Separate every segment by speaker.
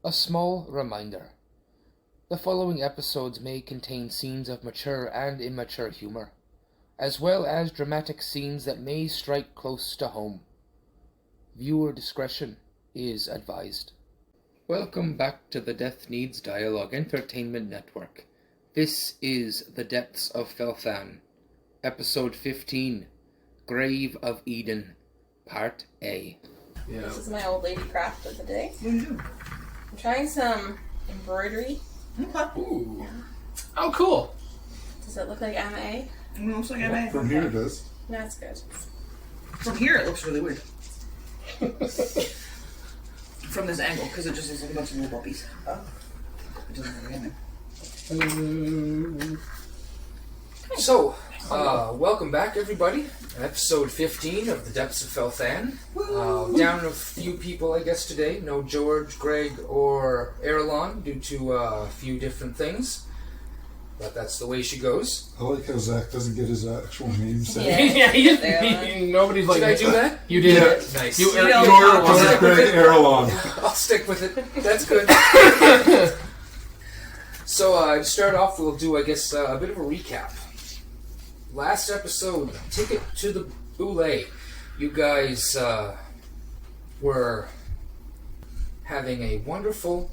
Speaker 1: A small reminder. The following episodes may contain scenes of mature and immature humor, as well as dramatic scenes that may strike close to home. Viewer discretion is advised. Welcome back to the Death Needs Dialogue Entertainment Network. This is The Depths of Fel'Than, Episode 15, Grave of Eden, Part A.
Speaker 2: Yeah. This is my old lady craft of the day.
Speaker 3: Mm-hmm.
Speaker 2: I'm trying some embroidery.
Speaker 3: Okay.
Speaker 4: Ooh. Oh, cool.
Speaker 2: Does it look like MA?
Speaker 3: It looks like MA.
Speaker 4: From here it does.
Speaker 2: That's good.
Speaker 3: From here it looks really weird. From this angle, because it just looks like a bunch of little puppies. Oh. It doesn't look like MA.
Speaker 1: So, welcome back, everybody. Episode 15 of The Depths of Fel'Than. Down a few people, I guess, today. No George, Greg, or Erilon due to a few different things. But that's the way she goes.
Speaker 4: I like how Zack doesn't get his actual name said.
Speaker 2: Yeah,
Speaker 1: nobody's like, did I do that?
Speaker 4: You did.
Speaker 1: Yeah. Nice.
Speaker 4: You're Greg Erilon.
Speaker 1: I'll stick with it. That's good. So, to start off, we'll do, I guess, a bit of a recap. Last episode, Ticket to the Boule. You guys were having a wonderful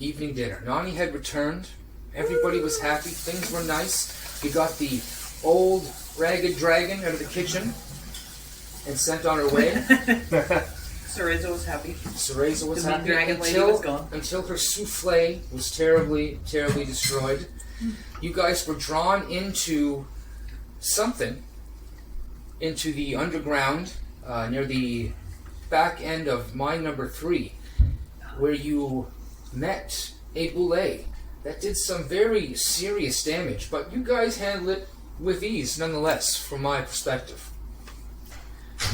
Speaker 1: evening dinner. Nonny had returned. Everybody was happy. Things were nice. You got the old ragged dragon out of the kitchen and sent on her way.
Speaker 3: Cereza was happy.
Speaker 1: Cereza was
Speaker 3: The
Speaker 1: happy
Speaker 3: dragon lady was gone.
Speaker 1: until her souffle was terribly, terribly destroyed. You guys were drawn into something, into the underground near the back end of mine number 3, where you met a boule that did some very serious damage, but you guys handled it with ease nonetheless, from my perspective.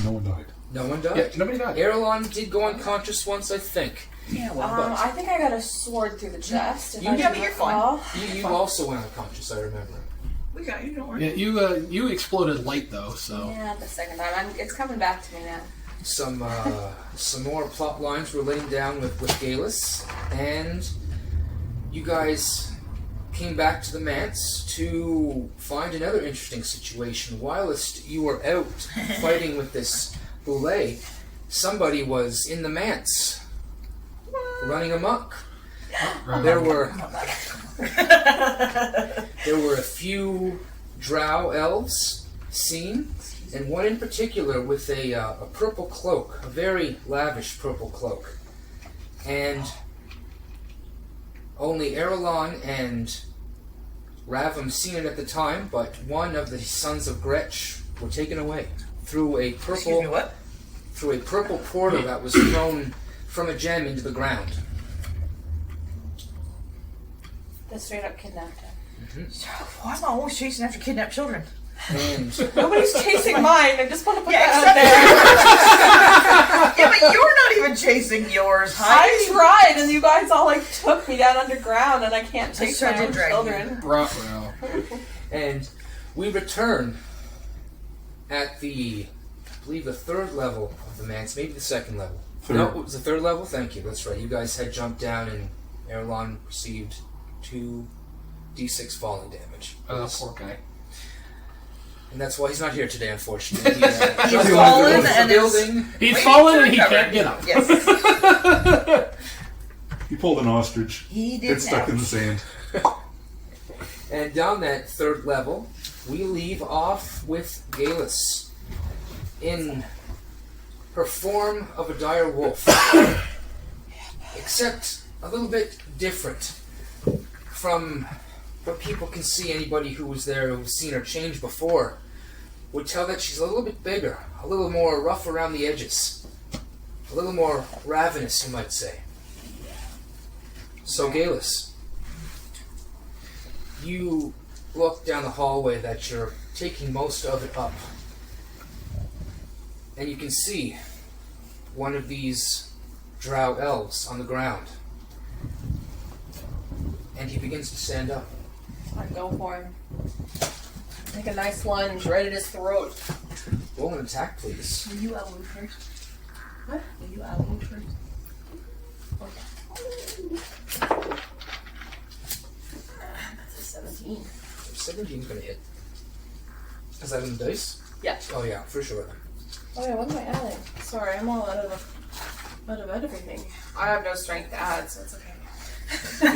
Speaker 4: No one died.
Speaker 1: No one died?
Speaker 4: Yeah, nobody died.
Speaker 1: Erilon did go unconscious once, I think.
Speaker 3: Yeah, well,
Speaker 2: I think I got a sword through the chest.
Speaker 1: You
Speaker 3: but you're fine.
Speaker 1: You also went unconscious, I remember.
Speaker 3: We got you, don't worry.
Speaker 4: Yeah, you exploded light though, so.
Speaker 2: Yeah, the second time. It's coming back to me now.
Speaker 1: Some more plot lines were laying down with Geillis, and you guys came back to the manse to find another interesting situation. Whilst you were out fighting with this boule, somebody was in the manse, running amok. There were a few drow elves seen, and one in particular with a purple cloak, a very lavish purple cloak. And only Erilon and Ravim seen it at the time, but one of the sons of Gretch were taken away through a purple.
Speaker 3: Excuse me, what?
Speaker 1: Through a purple portal that was thrown from a gem into the ground.
Speaker 2: They straight up kidnapped him.
Speaker 3: Why am I always chasing after kidnapped children?
Speaker 1: And
Speaker 2: Nobody's chasing mine. I just want to put that out there.
Speaker 3: Yeah, but you're not even chasing yours,
Speaker 2: I
Speaker 3: Heidi.
Speaker 2: tried, and you guys all took me down underground, and I can't chase
Speaker 3: tried
Speaker 2: my
Speaker 3: to
Speaker 2: own
Speaker 3: drag
Speaker 2: children.
Speaker 1: and we return at the, I believe, the 3rd level of the manse, maybe the 2nd level.
Speaker 4: Third.
Speaker 1: No, it was the 3rd level. Thank you. That's right. You guys had jumped down, and Erilon received 2d6 falling damage.
Speaker 4: Oh, poor guy.
Speaker 1: And that's why he's not here today, unfortunately.
Speaker 3: He's fallen and
Speaker 1: building.
Speaker 4: He's fallen and he can't get up.
Speaker 3: Yes.
Speaker 4: He pulled an ostrich.
Speaker 3: He did.
Speaker 4: It's stuck in the sand.
Speaker 1: And down that 3rd level, we leave off with Geillis in her form of a dire wolf. Except a little bit different from what people can see. Anybody who was there, who's seen her change before, would tell that she's a little bit bigger, a little more rough around the edges, a little more ravenous, you might say. So, Geillis, you look down the hallway that you're taking most of it up, and you can see one of these drow elves on the ground. And he begins to stand up.
Speaker 2: I go for him. Make a nice lunge right at his throat.
Speaker 1: Roll an attack, please.
Speaker 3: Will you outlook first?
Speaker 2: What?
Speaker 3: Will you outlook first?
Speaker 2: Okay. That's a 17.
Speaker 1: 17's gonna hit. Is that in the dice?
Speaker 2: Yeah.
Speaker 1: Oh yeah, for sure then.
Speaker 2: Oh yeah, what am I adding? Sorry, I'm all out of everything. I have no strength to add, so it's okay. So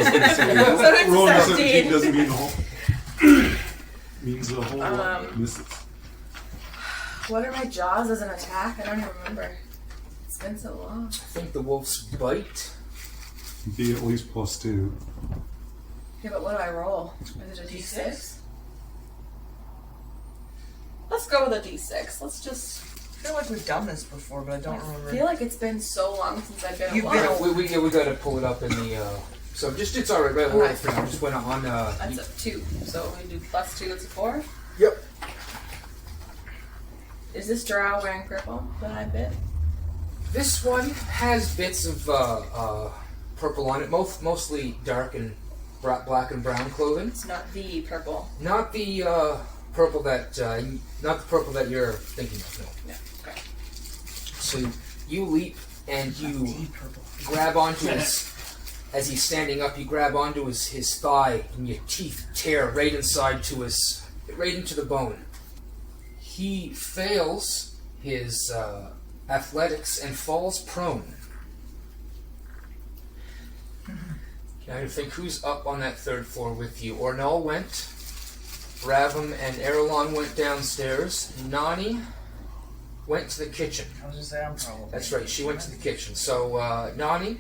Speaker 4: Rolling a
Speaker 2: it's
Speaker 4: 17
Speaker 2: 17.
Speaker 4: doesn't mean a whole. Means a whole lot. Misses.
Speaker 2: What are my jaws as an attack? I don't even remember. It's been so long.
Speaker 1: I think the wolf's bite.
Speaker 4: Be at least +2.
Speaker 2: Okay, but what do I roll? Is it a D6? Let's go with a D6. Let's just...
Speaker 3: I feel like we've done this before, but I don't remember.
Speaker 2: I feel like it's been so long since I've been
Speaker 3: You've
Speaker 2: alive.
Speaker 3: been
Speaker 1: We gotta pull it up in the. So it's alright, right? We're for now. Just went on.
Speaker 2: That's a 2. So we do +2, it's a 4.
Speaker 1: Yep.
Speaker 2: Is this drow wearing purple that I bit?
Speaker 1: This one has bits of purple on it, mostly dark and black and brown clothing.
Speaker 2: It's not the purple.
Speaker 1: Not the purple that you're thinking of. No.
Speaker 2: Yeah. Okay.
Speaker 1: So you leap and you grab onto his. As he's standing up, you grab onto his thigh and your teeth tear right into the bone. He fails his athletics and falls prone. Now you think who's up on that 3rd floor with you? Ornell went. Ravim and Erilon went downstairs. Nonny went to the kitchen.
Speaker 3: I was just saying, I'm probably.
Speaker 1: That's right, she went to the kitchen. So, Nonny,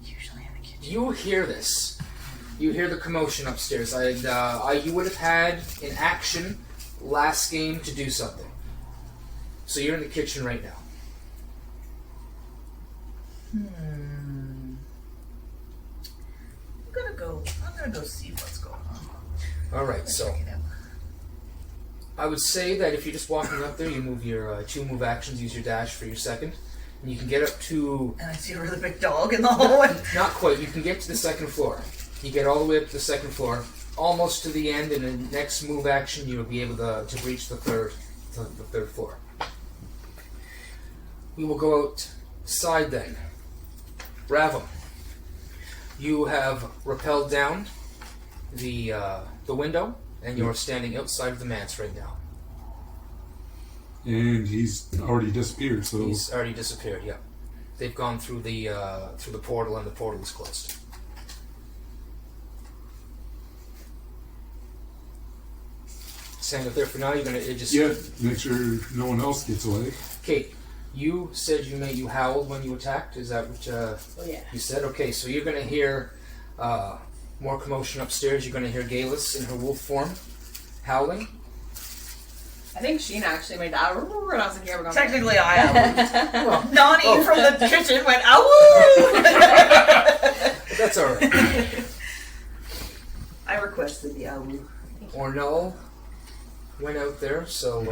Speaker 3: Usually in the kitchen.
Speaker 1: you hear this. You hear the commotion upstairs. You would have had an action last game to do something. So you're in the kitchen right now.
Speaker 3: I'm gonna go see what's going on.
Speaker 1: Alright, so
Speaker 3: Check it out.
Speaker 1: I would say that if you're just walking up there, you move your 2 move actions, use your dash for your second, and you can get up to...
Speaker 3: And I see a really big dog in the hallway.
Speaker 1: Not quite, you can get to the 2nd floor. You get all the way up to the 2nd floor, almost to the end, and the next move action you'll be able to reach the third floor. We will go outside then. Ravim, you have rappelled down the window, and you're standing outside of the manse right now.
Speaker 4: And he's already disappeared, so...
Speaker 1: He's already disappeared, yeah. They've gone through the portal, and the portal is closed. Staying up there for now, you're gonna just...
Speaker 4: Yeah, make sure no one else gets away.
Speaker 1: Kate, you said you howled when you attacked. Is that what
Speaker 2: yeah.
Speaker 1: you said? Okay, so you're gonna hear more commotion upstairs. You're gonna hear Geillis in her wolf form howling.
Speaker 2: I think Sheena actually made that. And I was like, yeah, we're going
Speaker 3: Technically, I am.
Speaker 1: Well,
Speaker 3: Nonny from the kitchen went, "Awoo!"
Speaker 1: that's all right.
Speaker 3: I requested the awoo.
Speaker 1: Ornell went out there, so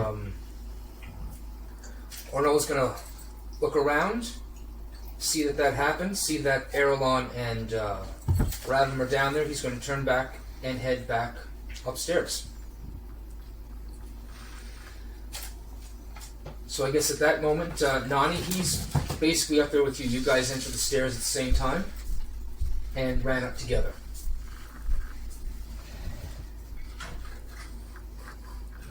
Speaker 1: Ornell's gonna look around, see that happened, see that Erilon and Ravim are down there. He's gonna turn back and head back upstairs. So I guess at that moment, Nonny, he's basically up there with you. You guys enter the stairs at the same time and ran up together.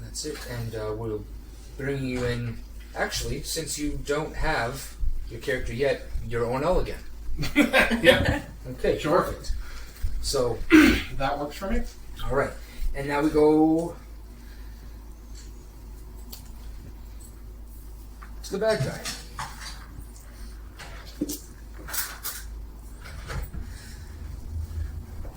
Speaker 1: That's it, and we'll bring you in. Actually, since you don't have your character yet, you're Ornell again.
Speaker 5: Yeah,
Speaker 1: Okay,
Speaker 5: Sure.
Speaker 1: perfect. So,
Speaker 5: that works for me.
Speaker 1: all right, and now we go to the bad guy.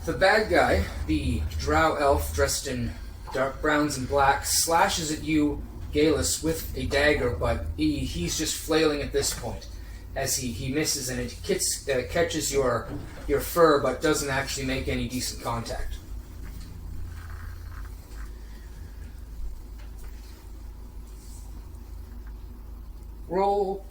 Speaker 1: The bad guy, the drow elf dressed in dark browns and blacks, slashes at you, Geillis, with a dagger, but he's just flailing at this point as he misses, and it catches your fur but doesn't actually make any decent contact.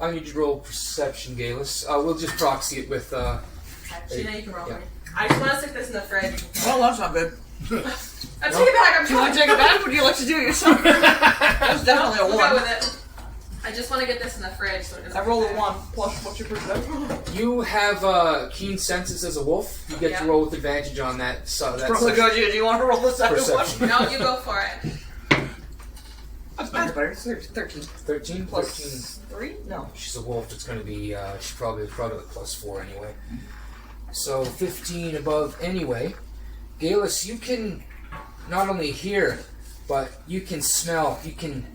Speaker 1: I need you to roll perception, Geillis. We'll just proxy it with...
Speaker 2: Sheena, you can roll
Speaker 1: Yeah.
Speaker 2: me. I just want to stick this in the fridge.
Speaker 3: Oh, that's not good.
Speaker 2: I'm taking it back. I'm
Speaker 3: Do you want to take it back, or do you like to do it yourself? That's definitely a
Speaker 2: We'll
Speaker 3: one.
Speaker 2: go with it. I I just want to get this in the fridge so it doesn't.
Speaker 3: I roll a 1 plus what's your perception?
Speaker 1: You have keen senses as a wolf. You get to roll with advantage on that. So that's
Speaker 3: Probably good. Do you want to roll the second
Speaker 1: perception.
Speaker 3: one?
Speaker 2: No, you go for it.
Speaker 3: That's better. 13.
Speaker 1: 13
Speaker 3: Plus 3? No.
Speaker 1: She's a wolf. It's going to be she's probably plus 4 anyway. So 15 above anyway. Geillis, you can not only hear, but you can smell. You can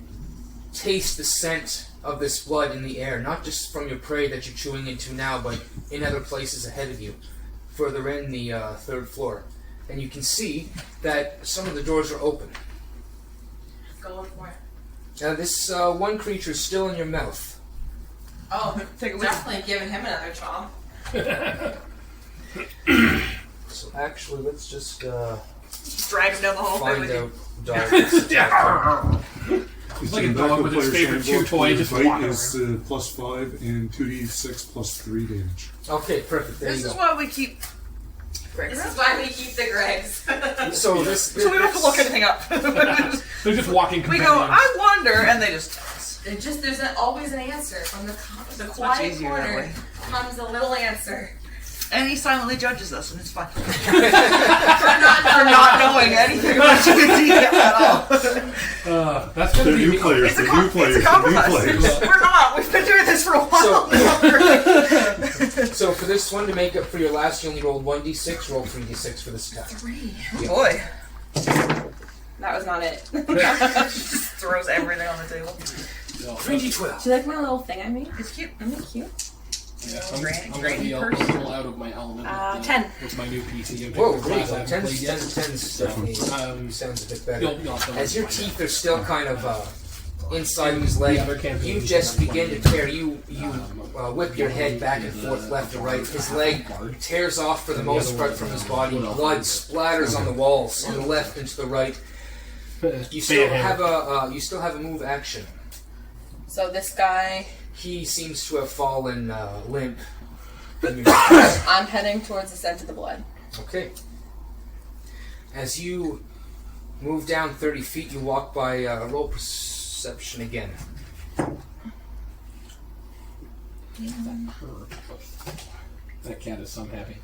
Speaker 1: taste the scent of this blood in the air, not just from your prey that you're chewing into now, but in other places ahead of you, further in the 3rd floor. And you can see that some of the doors are open.
Speaker 2: Go for it.
Speaker 1: Now this one creature is still in your mouth.
Speaker 2: Oh,
Speaker 3: Take a
Speaker 2: definitely giving him another chomp.
Speaker 1: So actually, let's just
Speaker 3: Drag him down the hallway
Speaker 1: find
Speaker 3: with
Speaker 1: out.
Speaker 4: It's
Speaker 5: like a dog with his favorite chew toy, just
Speaker 4: bite
Speaker 5: walking
Speaker 4: is +5 and 2d6 plus 3 damage.
Speaker 1: Okay, perfect. There
Speaker 3: This
Speaker 1: you
Speaker 3: is
Speaker 1: go.
Speaker 3: why we keep.
Speaker 2: This is why we keep the Gregs.
Speaker 1: So this.
Speaker 3: So we don't have to look anything up.
Speaker 5: They're just walking
Speaker 3: We
Speaker 5: companions.
Speaker 3: go, I wonder, and they just.
Speaker 2: There's always an answer from the
Speaker 3: much
Speaker 2: quiet
Speaker 3: easier that
Speaker 2: corner.
Speaker 3: way.
Speaker 2: Comes a little answer.
Speaker 3: And he silently judges us, and it's fine.
Speaker 2: For not
Speaker 3: For not knowing anything about D&D at all.
Speaker 5: That's gonna
Speaker 4: The
Speaker 5: be
Speaker 4: new players,
Speaker 3: It's a
Speaker 4: the
Speaker 3: com-
Speaker 4: new players,
Speaker 3: it's a
Speaker 4: the new
Speaker 3: compromise.
Speaker 4: players.
Speaker 3: We're not. We've been doing this for a while.
Speaker 1: So for this one, to make up for your last, you only rolled 1d6. Roll 3d6 for this attack.
Speaker 3: 3. Oh boy.
Speaker 2: That was not it.
Speaker 3: Just throws everything on the table.
Speaker 1: 3d12.
Speaker 2: Do you like my little thing I made?
Speaker 3: It's cute.
Speaker 2: Isn't it cute?
Speaker 5: Yeah, I'm
Speaker 3: Granny
Speaker 5: gonna be a
Speaker 3: person.
Speaker 5: little out of my element.
Speaker 2: 10.
Speaker 5: With my new PC. I'm
Speaker 1: Whoa,
Speaker 5: taking
Speaker 1: there you
Speaker 5: class I
Speaker 1: go.
Speaker 5: haven't
Speaker 1: 10's
Speaker 5: played yet.
Speaker 1: definitely
Speaker 5: Um,
Speaker 1: sounds a bit better.
Speaker 5: you'll have to
Speaker 1: As your
Speaker 5: find
Speaker 1: teeth are still kind of inside his leg,
Speaker 5: The other campaign
Speaker 1: you
Speaker 5: is
Speaker 1: just
Speaker 5: around
Speaker 1: begin to
Speaker 5: 20.
Speaker 1: tear. You whip your head back and forth, left to right. His leg tears off for the most part from his body. Blood splatters on the walls, on the left and to the right. You still have a move action.
Speaker 2: So this guy,
Speaker 1: He seems to have fallen limp.
Speaker 2: I'm heading towards the scent of the blood.
Speaker 1: Okay. As you move down 30 feet, you walk by roll perception again.
Speaker 5: That cat is so happy.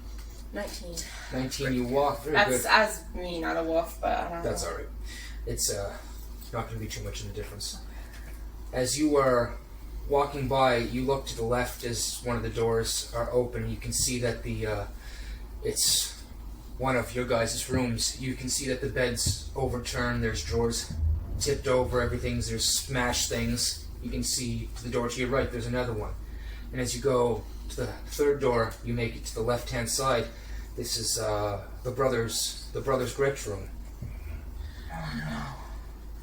Speaker 2: 19.
Speaker 1: 19, you walk. Very
Speaker 2: That's
Speaker 1: good.
Speaker 2: as me, not a wolf, but I don't know.
Speaker 1: That's alright. It's not going to be too much of a difference. As you are walking by, you look to the left as one of the doors are open. You can see that it's one of your guys' rooms. You can see that the bed's overturned. There's drawers tipped over. There's smashed things. You can see to the door to your right, there's another one. And as you go to the 3rd door, you make it to the left-hand side. This is the brothers Gretch room.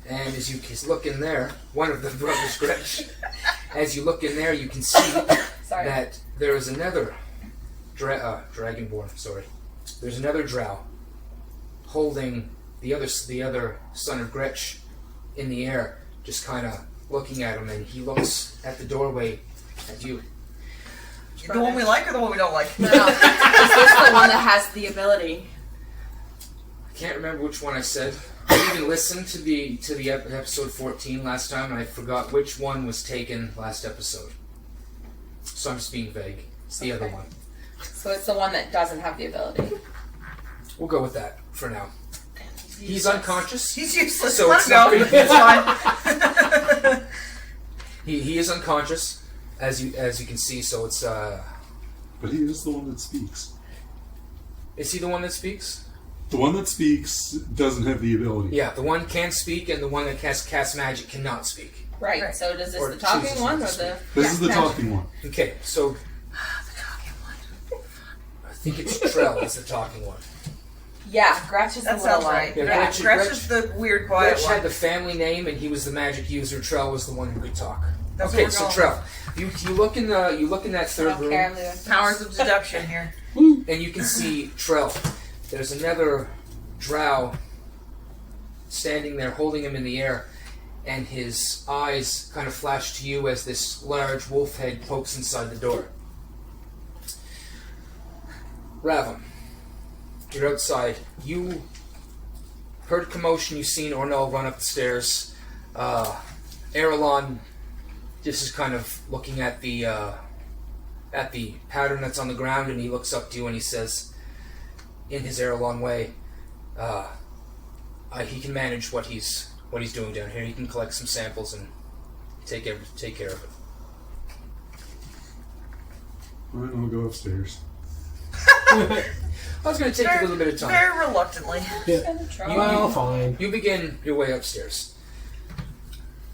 Speaker 1: And as you look in there, one of the brothers Gretch, as you look in there, you can see
Speaker 2: Sorry.
Speaker 1: that there is another dragonborn. Sorry, there's another drow holding the other son of Gretch in the air, just kind of looking at him, and he looks at the doorway at you.
Speaker 3: The one we like or the one we don't like?
Speaker 2: No. Is this the one that has the ability?
Speaker 1: I can't remember which one I said. I even listened to the episode 14 last time, and I forgot which one was taken last episode. So I'm just being vague. It's the other one.
Speaker 2: So it's the one that doesn't have the ability.
Speaker 1: We'll go with that for now. He's unconscious.
Speaker 3: He's useless.
Speaker 1: So
Speaker 3: Let
Speaker 1: it's
Speaker 3: him go.
Speaker 1: not
Speaker 3: It's fine.
Speaker 1: He is unconscious, as you can see. So it's
Speaker 4: But he is the one that speaks.
Speaker 1: Is he the one that speaks?
Speaker 4: The one that speaks doesn't have the ability.
Speaker 1: Yeah, the one can speak, and the one that casts magic cannot speak.
Speaker 2: Right. So does this
Speaker 1: Or
Speaker 2: the talking
Speaker 1: chooses
Speaker 2: one
Speaker 1: not
Speaker 2: or
Speaker 1: to
Speaker 2: the?
Speaker 4: This is the
Speaker 2: magic.
Speaker 4: talking one.
Speaker 1: Okay, so I think it's Trell is the talking one.
Speaker 2: Yeah, Gretch is the
Speaker 3: That
Speaker 2: little
Speaker 3: sounds
Speaker 2: one.
Speaker 3: right.
Speaker 1: Yeah,
Speaker 3: Yeah,
Speaker 1: Gretch-
Speaker 3: Gretch is the weird quiet
Speaker 1: Gretch
Speaker 3: one.
Speaker 1: had the family name, and he was the magic user. Trell was the one who could talk.
Speaker 3: That's
Speaker 1: Okay,
Speaker 3: what
Speaker 1: so
Speaker 3: we're
Speaker 1: Trell, you look in that
Speaker 2: I
Speaker 1: third
Speaker 2: don't
Speaker 1: room,
Speaker 2: care. I'm doing
Speaker 3: Powers of deduction here.
Speaker 1: and you can see Trell. There's another drow standing there, holding him in the air, and his eyes kind of flash to you as this large wolf head pokes inside the door. Ravim, you're outside. You heard commotion. You've seen Ornell run up the stairs. Erilon just is kind of looking at the pattern that's on the ground, and he looks up to you and he says, in his Erilon way, he can manage what he's doing down here. He can collect some samples and take care of it.
Speaker 4: Alright, I'll go upstairs.
Speaker 1: I was going to take a little bit of time.
Speaker 3: Very reluctantly.
Speaker 5: Well, fine.
Speaker 1: You begin your way upstairs.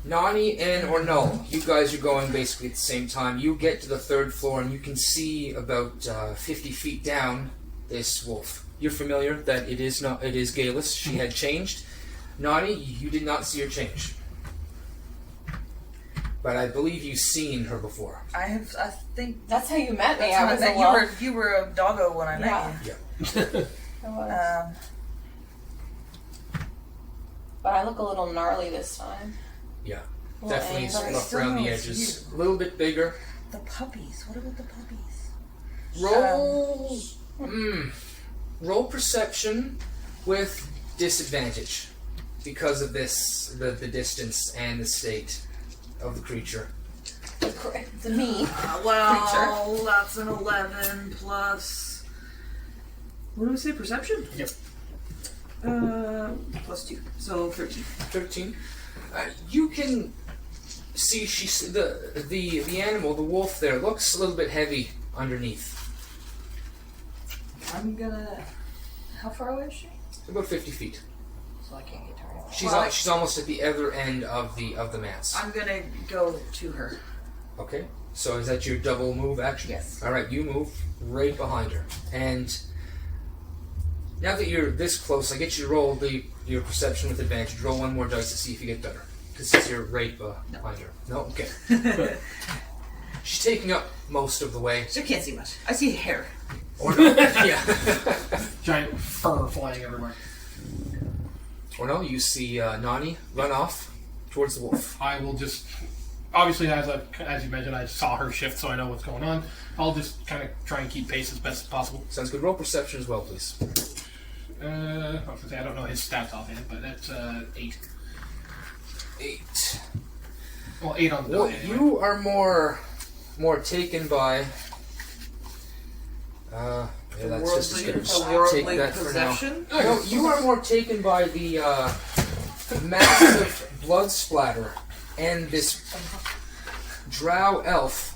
Speaker 1: Nonny and Null, you guys are going basically at the same time. You get to the 3rd floor and you can see about 50 feet down this wolf. You're familiar that it is Geillis. She had changed. Nonny, you did not see her change. But I believe you've seen her before.
Speaker 3: I think
Speaker 2: That's how you met me.
Speaker 3: that's
Speaker 2: I
Speaker 3: how
Speaker 2: was
Speaker 3: I
Speaker 2: a
Speaker 3: met you.
Speaker 2: wolf.
Speaker 3: You were a doggo when I met
Speaker 2: Yeah.
Speaker 3: you.
Speaker 2: I was. But I look a little gnarly this time.
Speaker 1: Yeah.
Speaker 2: A little
Speaker 1: Definitely
Speaker 2: angry.
Speaker 1: rough around the edges. A little bit bigger.
Speaker 3: The puppies. What about the puppies?
Speaker 1: Roll perception with disadvantage because of this, the distance and the state of the creature.
Speaker 2: The me.
Speaker 3: Well, that's an 11 plus. What do we say? Perception?
Speaker 5: Yep.
Speaker 3: Plus 2. So 13.
Speaker 1: 13. You can see the animal, the wolf there, looks a little bit heavy underneath.
Speaker 3: I'm gonna. How far away is she?
Speaker 1: About 50 feet.
Speaker 3: So I can't get to her.
Speaker 1: She's almost at the other end of the mats.
Speaker 3: I'm gonna go to her.
Speaker 1: Okay. So is that your double move action?
Speaker 3: Yes.
Speaker 1: All right. You move right behind her, and now that you're this close, I get you to roll your perception with advantage. Roll one more dice to see if you get better, because since you're right behind her. No. Okay. She's taking up most of the way.
Speaker 3: So I can't see much. I see hair.
Speaker 1: Or no. Yeah.
Speaker 5: Giant fur flying everywhere.
Speaker 1: Or no, you see Nonny run off towards the wolf.
Speaker 5: I will just, obviously, as you mentioned, I saw her shift, so I know what's going on. I'll just kind of try and keep pace as best as possible.
Speaker 1: Sounds good. Roll perception as well, please.
Speaker 5: I was gonna say, I don't know his stats offhand, but that's 8.
Speaker 1: 8.
Speaker 5: Well, 8 on the
Speaker 1: Well,
Speaker 5: die. Anyway.
Speaker 1: you are more taken by. Yeah, that's just take that for now.
Speaker 3: possession?
Speaker 1: No, you are more taken by the massive blood splatter and this drow elf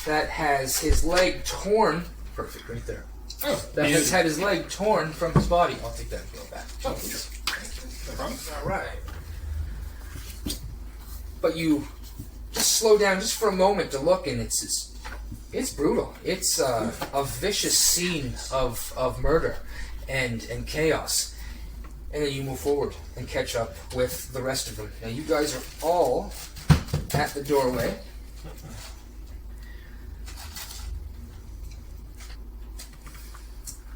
Speaker 1: that has his leg torn. Perfect, right there.
Speaker 5: Oh,
Speaker 1: That has had his leg torn from his body. I'll take that and go back.
Speaker 5: Oh, sure. No problem.
Speaker 1: All right. But you just slow down just for a moment to look, and it's brutal. It's a vicious scene of murder and chaos. And then you move forward and catch up with the rest of them. Now you guys are all at the doorway.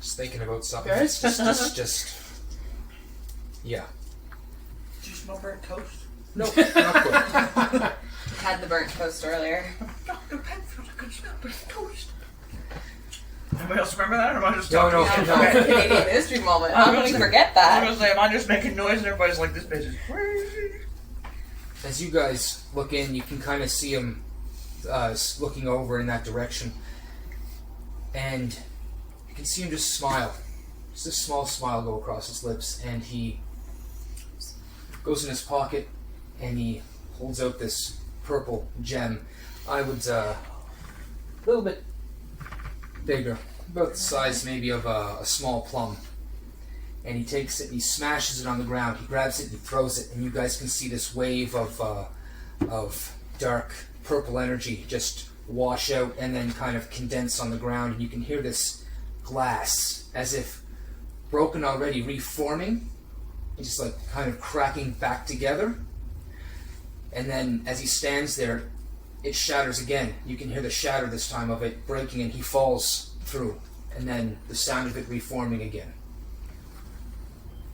Speaker 1: Just thinking about something.
Speaker 2: Good.
Speaker 1: Just yeah.
Speaker 3: Did you smell burnt toast?
Speaker 1: No, not quite.
Speaker 2: Had the burnt toast earlier.
Speaker 3: Dr. Penfield, I could smell burnt toast. Anybody else remember that? Or am I just
Speaker 1: No,
Speaker 3: talking?
Speaker 1: no.
Speaker 2: Canadian history moment. How can we forget
Speaker 3: I
Speaker 2: that?
Speaker 3: was gonna say, am I just making noise and everybody's like, this bitch is crazy?
Speaker 1: As you guys look in, you can kind of see him looking over in that direction. And you can see him just smile. Just a small smile go across his lips. And he goes in his pocket and he holds out this purple gem. I would, a little bit bigger. About the size maybe of a small plum. And he takes it and he smashes it on the ground. He grabs it and he throws it, and you guys can see this wave of dark purple energy just wash out and then kind of condense on the ground, and you can hear this glass as if broken already reforming and just like kind of cracking back together. And then as he stands there, it shatters again. You can hear the shatter this time of it breaking, and he falls through, and then the sound of it reforming again.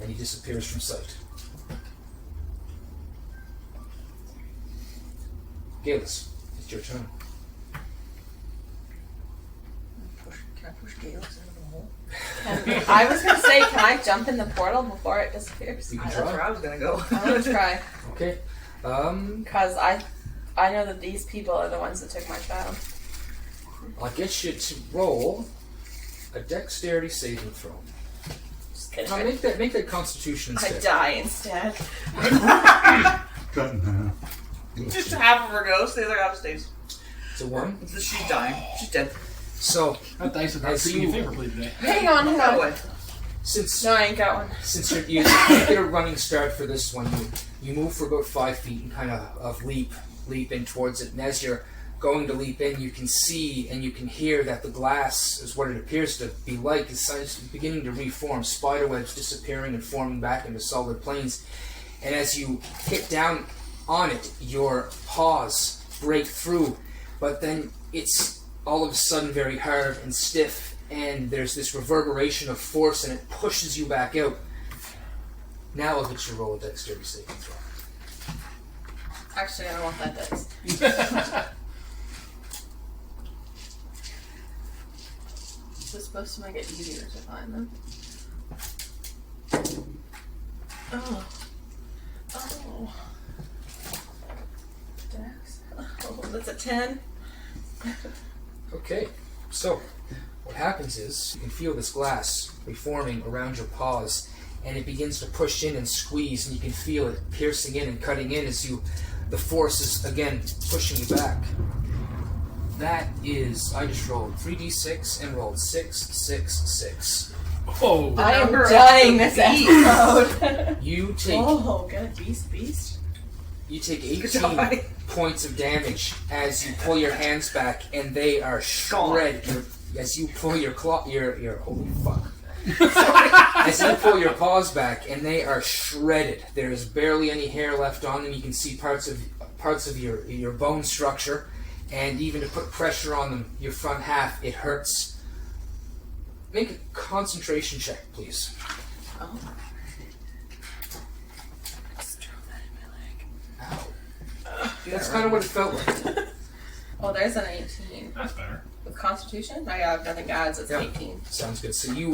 Speaker 1: And he disappears from sight. Geillis, it's your turn.
Speaker 3: Can I push Geillis into the hole?
Speaker 2: I was gonna say, can I jump in the portal before it disappears?
Speaker 1: You can
Speaker 3: That's where
Speaker 1: try.
Speaker 3: I was gonna go.
Speaker 2: I'm gonna try.
Speaker 1: Okay.
Speaker 2: Because I I know that these people are the ones that took my child.
Speaker 6: I'll get you to roll a dexterity saving throw.
Speaker 2: Just kidding.
Speaker 6: Now make that Constitution
Speaker 2: I
Speaker 6: instead.
Speaker 2: die instead.
Speaker 4: Cut in half.
Speaker 3: Just half of her goes, the other half stays.
Speaker 6: It's a 1.
Speaker 3: She's dying. She's dead.
Speaker 6: So,
Speaker 5: That dice is not
Speaker 6: As
Speaker 5: treating
Speaker 6: you-
Speaker 5: you favorably today.
Speaker 2: Hang on, hang
Speaker 3: That
Speaker 2: on.
Speaker 3: way.
Speaker 6: since
Speaker 2: No, I ain't got one.
Speaker 6: you can't get a running start for this one, you move for about 5 feet and kind of leap in towards it. And as you're going to leap in, you can see and you can hear that the glass is what it appears to be like. It's beginning to reform, spiderwebs disappearing and forming back into solid planes. And as you hit down on it, your paws break through, but then it's all of a sudden very hard and stiff, and there's this reverberation of force, and it pushes you back out. Now I'll get you roll a dexterity saving throw.
Speaker 2: Actually, I don't want that dice. Is this supposed to make it easier to find them? Oh. Oh. Dex. Oh, that's a 10.
Speaker 6: Okay, so what happens is you can feel this glass reforming around your paws, and it begins to push in and squeeze, and you can feel it piercing in and cutting in as the force is again pushing you back. That is, I just rolled 3d6 and rolled 6, 6, 6.
Speaker 5: Oh,
Speaker 2: I am
Speaker 3: Number of
Speaker 2: dying
Speaker 3: the
Speaker 2: this episode.
Speaker 6: You take
Speaker 2: Oh, good. Beast.
Speaker 6: you take
Speaker 3: Good
Speaker 6: 18
Speaker 3: job, Heidi.
Speaker 6: points of damage as you pull your hands back, and they are shredded. As you pull your holy fuck. As you pull your paws back, and they are shredded. There is barely any hair left on them. You can see parts of your bone structure, and even to put pressure on them, your front half, it hurts. Make a concentration check, please.
Speaker 2: Oh.
Speaker 6: Ow. That's kind of what it felt like.
Speaker 2: Oh, there's an 18.
Speaker 5: that's better.
Speaker 2: With Constitution? I have nothing to add, so it's
Speaker 6: Yeah.
Speaker 2: 18.
Speaker 6: Sounds good. So you,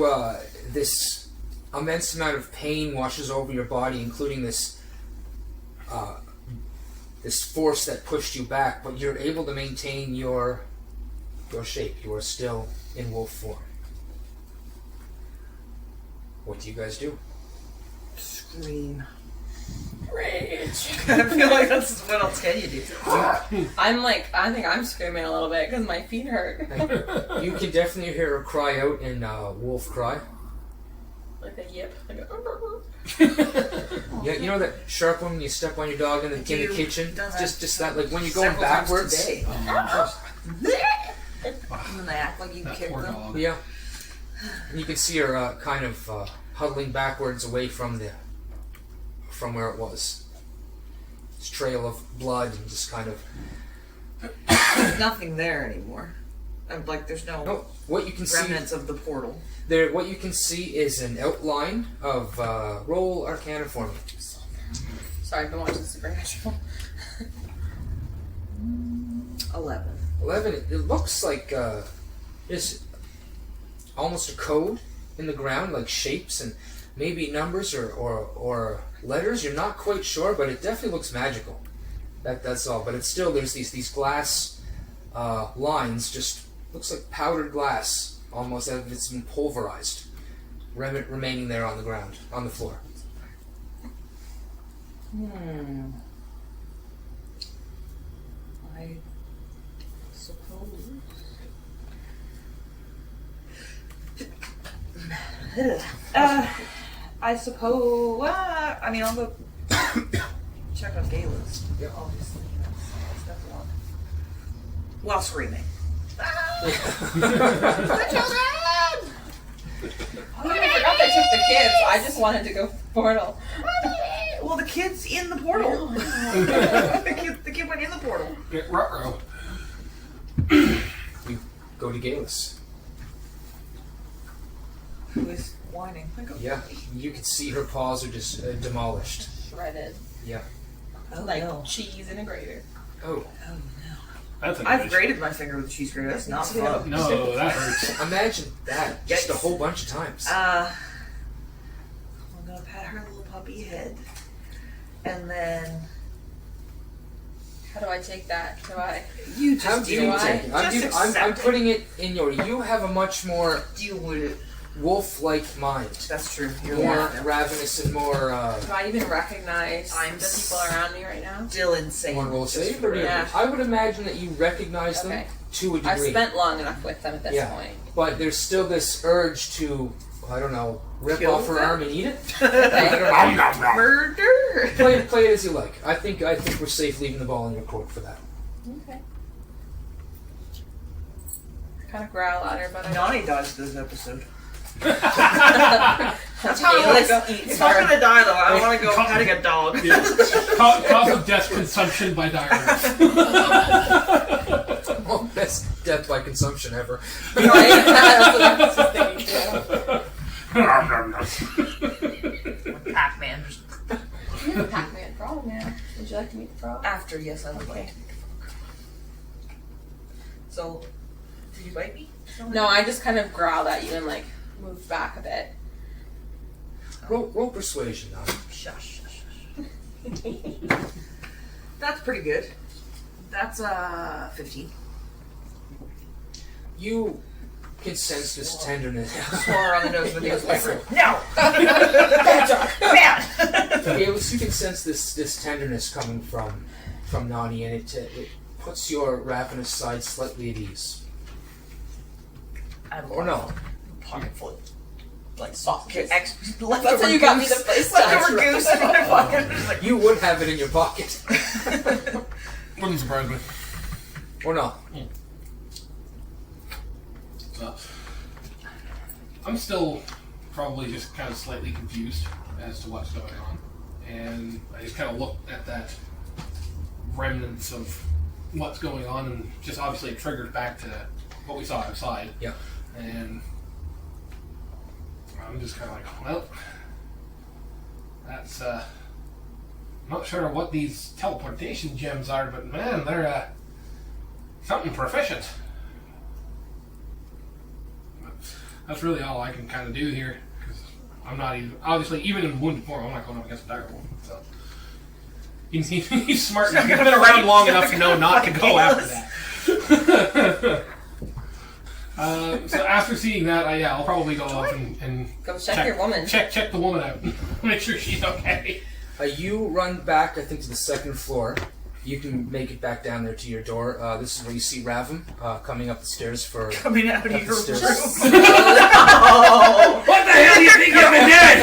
Speaker 6: this immense amount of pain washes over your body, including this force that pushed you back, but you're able to maintain your shape. You are still in wolf form. What do you guys do?
Speaker 3: Scream.
Speaker 2: Rage.
Speaker 3: I feel like that's what else can you do?
Speaker 2: I think I'm screaming a little bit because my feet hurt.
Speaker 6: You can definitely hear her cry out in wolf cry.
Speaker 2: Like a yip. Like a...
Speaker 6: Yeah, you know that sharp one when you step on your dog in the
Speaker 3: You've
Speaker 6: kitchen?
Speaker 3: done that
Speaker 6: Just that, like when you're going
Speaker 3: several times
Speaker 6: backwards.
Speaker 3: today.
Speaker 5: Oh,
Speaker 3: And then they act like you
Speaker 5: that
Speaker 3: kicked
Speaker 5: poor
Speaker 3: them.
Speaker 5: dog.
Speaker 6: Yeah. And you can see her kind of huddling backwards away from where it was. This trail of blood and just kind of...
Speaker 3: There's nothing there anymore. There's no
Speaker 6: No, what you can
Speaker 3: remnants of the portal.
Speaker 6: there. What you can see is an outline of roll Arcana for me.
Speaker 2: Sorry, I've been watching Supernatural.
Speaker 3: 11.
Speaker 6: 11. It looks like there's almost a code in the ground, like shapes and maybe numbers or letters. You're not quite sure, but it definitely looks magical. That's all. But it's still there's these glass lines. Just looks like powdered glass, almost as if it's been pulverized, remaining there on the ground, on the floor.
Speaker 3: I suppose. I suppose. I mean, I'll go check on Geillis.
Speaker 6: Yeah.
Speaker 3: Obviously. That's step one. While screaming.
Speaker 2: Oh, I forgot they took the kids. I just wanted to go portal.
Speaker 3: Well, the kid's in the portal. the kid went in the portal.
Speaker 5: Get ruh-roh.
Speaker 6: You go to Geillis.
Speaker 3: Who is whining? I go,
Speaker 6: Yeah, you can see her paws are just demolished.
Speaker 2: Shredded.
Speaker 6: Yeah.
Speaker 3: Oh,
Speaker 2: Like
Speaker 3: no.
Speaker 2: cheese in a grater.
Speaker 6: Oh,
Speaker 5: That's a
Speaker 3: I've grated my finger with a cheese grater. That's not fun.
Speaker 5: No, that hurts.
Speaker 6: imagine that just a whole bunch of times.
Speaker 3: I'm gonna pat her little puppy head, and then
Speaker 2: How do I take that? Do I?
Speaker 3: You
Speaker 6: How
Speaker 3: just
Speaker 6: do
Speaker 3: deal
Speaker 6: you
Speaker 3: with
Speaker 6: take
Speaker 3: it.
Speaker 6: it?
Speaker 3: Just
Speaker 6: I'm
Speaker 3: accept
Speaker 6: putting it in your. You have a much more
Speaker 3: Deal with it.
Speaker 6: wolf-like mind.
Speaker 3: That's true. You're
Speaker 6: More
Speaker 3: right.
Speaker 6: ravenous and more.
Speaker 2: Do I even recognize
Speaker 3: I'm
Speaker 2: the people around me right now?
Speaker 3: Still insane.
Speaker 6: One roll
Speaker 3: Just
Speaker 6: save.
Speaker 3: for real.
Speaker 2: Yeah.
Speaker 6: I would imagine that you recognize them
Speaker 2: Okay.
Speaker 6: to a
Speaker 2: I've
Speaker 6: degree.
Speaker 2: spent long enough with them at this
Speaker 6: Yeah.
Speaker 2: point.
Speaker 6: But there's still this urge to, I don't know, rip
Speaker 3: Kill
Speaker 6: off her
Speaker 3: them?
Speaker 6: arm and eat it.
Speaker 2: Okay.
Speaker 3: Murder.
Speaker 6: Play it as you like. I think we're safe leaving the ball in your court for that.
Speaker 2: Okay. Kind of growl at her, but I
Speaker 3: Nonny dodged this episode.
Speaker 2: That's how
Speaker 3: Geillis
Speaker 2: eats
Speaker 3: If I'm
Speaker 2: her.
Speaker 3: gonna die though, I don't want to go petting a dog.
Speaker 5: Yeah. Cause of death, consumption by diarrhea.
Speaker 6: Oh, best death by consumption ever.
Speaker 2: Right? That's what I was just thinking too.
Speaker 3: Pac-Man. Just
Speaker 2: You have a Pac-Man frog now. Would you like to meet the frog?
Speaker 3: after, yes, I would
Speaker 2: Okay.
Speaker 3: like. So, did you bite me?
Speaker 2: No, I just kind of growled at you and like moved back a bit.
Speaker 6: Roll persuasion now.
Speaker 3: Shush, shush, shush. That's pretty good. That's 15.
Speaker 6: You can sense this tenderness.
Speaker 3: Swore her on the nose with his whisper. No! Bad dog! Bad!
Speaker 6: Geillis, you can sense this tenderness coming from Nonny, and it puts your ravenous side slightly at ease.
Speaker 3: I'm
Speaker 6: Or no?
Speaker 3: pocket full of, like,
Speaker 2: Sausages.
Speaker 3: leftover
Speaker 2: That's how you got me
Speaker 3: goose.
Speaker 2: the place.
Speaker 3: Leftover goose in my pocket. Just like,
Speaker 6: You would have it in your pocket.
Speaker 5: Wouldn't surprise me.
Speaker 6: Or no?
Speaker 5: I'm still probably just kind of slightly confused as to what's going on. And I just kind of look at that remnants of what's going on, and just obviously it triggers back to what we saw outside.
Speaker 6: Yeah.
Speaker 5: And I'm just kind of like, well, that's, I'm not sure what these teleportation gems are, but man, they're, something proficient. That's really all I can kind of do here, because I'm not even, obviously, even in wounded form, I'm not going up against a direwolf, so. He's smart enough, he's been around long enough to know not to go after that. So after seeing that, I'll probably go up and
Speaker 2: Go check your woman.
Speaker 5: Check the woman out. Make sure she's okay.
Speaker 6: You run back, I think, to the second floor. You can make it back down there to your door. This is where you see Ravim coming up the stairs for...
Speaker 3: coming out of your room.
Speaker 6: Upstairs.
Speaker 3: Oh!
Speaker 5: What the hell do you think you've been doing?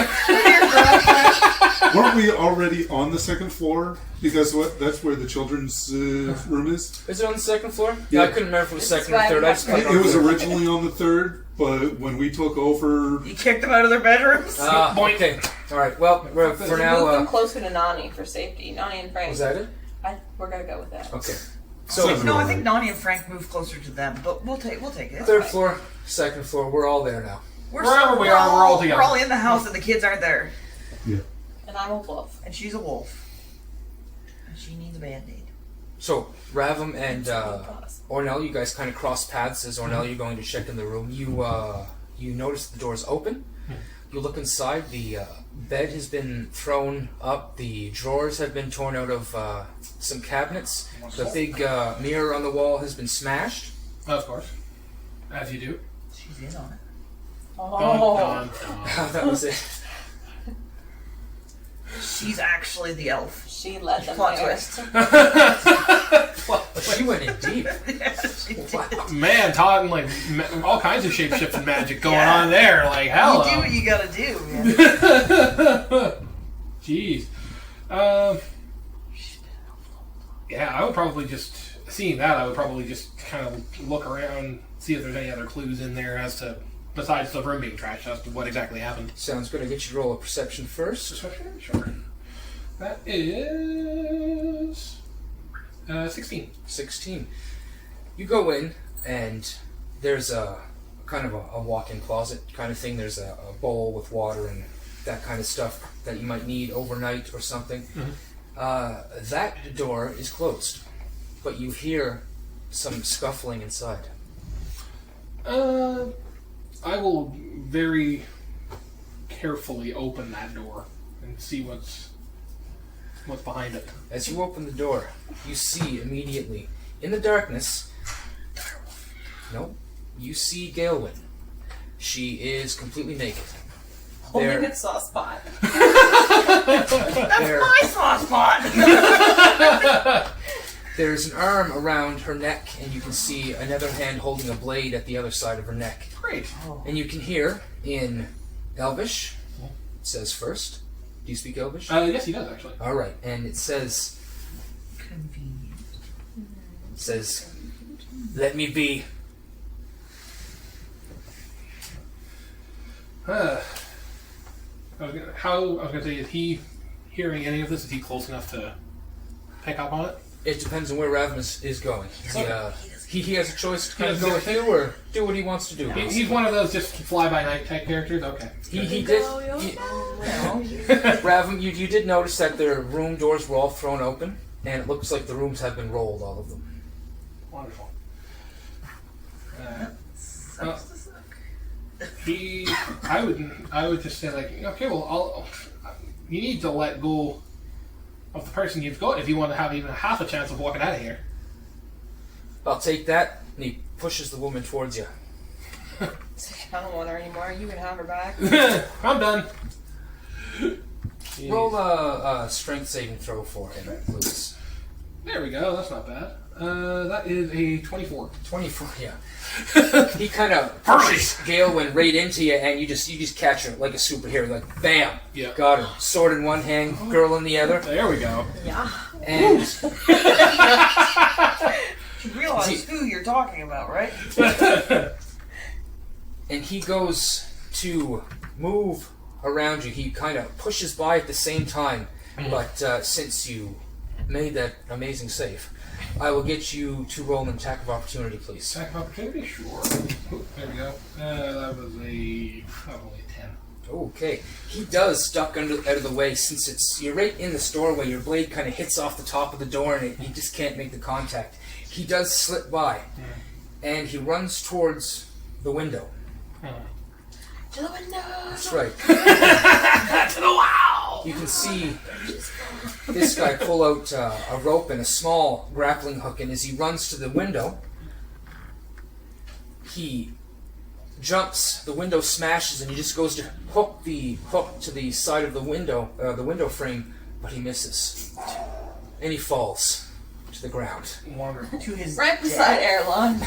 Speaker 4: Weren't we already on the second floor? Because that's where the children's room is?
Speaker 6: Is it on the second floor?
Speaker 4: Yeah.
Speaker 6: I couldn't remember if it was
Speaker 2: This
Speaker 6: second
Speaker 2: is
Speaker 6: or
Speaker 2: why
Speaker 6: third.
Speaker 2: we
Speaker 6: I
Speaker 2: have
Speaker 6: just
Speaker 2: to
Speaker 6: put
Speaker 4: It
Speaker 6: on
Speaker 4: was
Speaker 6: third.
Speaker 4: originally on the third, but when we took over...
Speaker 3: You kicked them out of their bedrooms?
Speaker 6: Okay. All right. Well, for
Speaker 2: Move them
Speaker 6: now...
Speaker 2: closer to Nonny for safety. Nonny and Frank.
Speaker 6: Was that it?
Speaker 2: We're gonna go with that.
Speaker 6: Okay. So,
Speaker 3: No, I think Nonny and Frank moved closer to them, but we'll take it.
Speaker 6: third floor, second floor, we're all there now.
Speaker 5: Wherever we are, we're all together.
Speaker 3: We're all in the house and the kids aren't there.
Speaker 2: And I'm a wolf.
Speaker 3: And she's a wolf. And she needs a band-aid.
Speaker 6: So, Ravim and Ornell, you guys kind of cross paths as Ornell, you're going to check in the room. You notice the door's open. You look inside, the bed has been thrown up, the drawers have been torn out of some cabinets. The big mirror on the wall has been smashed.
Speaker 5: Of course. As you do.
Speaker 3: She's in on it.
Speaker 2: Oh.
Speaker 5: Dun, dun, dun.
Speaker 6: That was it.
Speaker 3: She's actually the elf.
Speaker 2: She led them
Speaker 3: Plot
Speaker 2: there.
Speaker 3: twist.
Speaker 6: She went in deep.
Speaker 3: Yeah, she did.
Speaker 6: Wow.
Speaker 5: Man, talking like all kinds of shape-shifting magic going on there. Like, hello.
Speaker 3: You do what you gotta do, man.
Speaker 5: Jeez. Yeah, I would probably just, seeing that, I would probably just kind of look around, see if there's any other clues in there as to, besides the room being trashed, as to what exactly happened.
Speaker 6: Sounds good. I get you to roll a perception first.
Speaker 5: Sure. That is 16.
Speaker 6: 16. You go in, and there's a kind of a walk-in closet kind of thing. There's a bowl with water and that kind of stuff that you might need overnight or something. That door is closed, but you hear some scuffling inside.
Speaker 5: I will very carefully open that door and see what's What's behind it?
Speaker 6: As you open the door, you see immediately, in the darkness, you see Gaelwyn. She is completely naked.
Speaker 2: Holding its sauce pot.
Speaker 3: That's my sauce pot!
Speaker 6: There's an arm around her neck, and you can see another hand holding a blade at the other side of her neck.
Speaker 5: Great.
Speaker 6: And you can hear in Elvish, it says first. Do you speak Elvish?
Speaker 5: Yes, he does, actually.
Speaker 6: Alright, and it says,
Speaker 3: Convenient.
Speaker 6: it says, let me be.
Speaker 5: I was gonna say, is he hearing any of this? Is he close enough to pick up on it?
Speaker 6: It depends on where Ravim is going. He has a choice to kind of
Speaker 5: He
Speaker 6: go
Speaker 5: has-
Speaker 6: with you or do what he wants to do.
Speaker 5: He's one of those just fly-by-night type characters? Okay.
Speaker 6: He did. Ravim, you did notice that their room doors were all thrown open, and it looks like the rooms have been rolled, all of them.
Speaker 5: Wonderful. I would just say, like, okay, well, you need to let go of the person you've got if you want to have even half a chance of walking out of here.
Speaker 6: I'll take that, and he pushes the woman towards you.
Speaker 2: I don't want her anymore. You can have her back.
Speaker 5: I'm done.
Speaker 6: Roll a strength saving throw for him, please.
Speaker 5: There we go. That's not bad. That is a 24.
Speaker 6: 24, yeah. He kind of pushes Gaelwyn right into you, and you just catch her like a superhero, like bam,
Speaker 5: Yeah.
Speaker 6: got her. Sword in one hand, girl in the other,
Speaker 5: There we go.
Speaker 2: Yeah.
Speaker 6: and
Speaker 3: You realize who you're talking about, right?
Speaker 6: and he goes to move around you. He kind of pushes by at the same time, but since you made that amazing save, I will get you to roll an attack of opportunity, please.
Speaker 5: Attack of opportunity? Sure. Oop, there we go. That was only a 10.
Speaker 6: Okay. He does duck out of the way since you're right in the doorway. Your blade kind of hits off the top of the door and you just can't make the contact. He does slip by, and he runs towards the window.
Speaker 2: To the window.
Speaker 6: That's right.
Speaker 5: To the wow!
Speaker 6: You can see this guy pull out a rope and a small grappling hook, and as he runs to the window, he jumps, the window smashes, and he just goes to hook the hook to the side of the window frame, but he misses. And he falls to the ground.
Speaker 5: Wonderful.
Speaker 3: To his
Speaker 2: Right beside Erilon.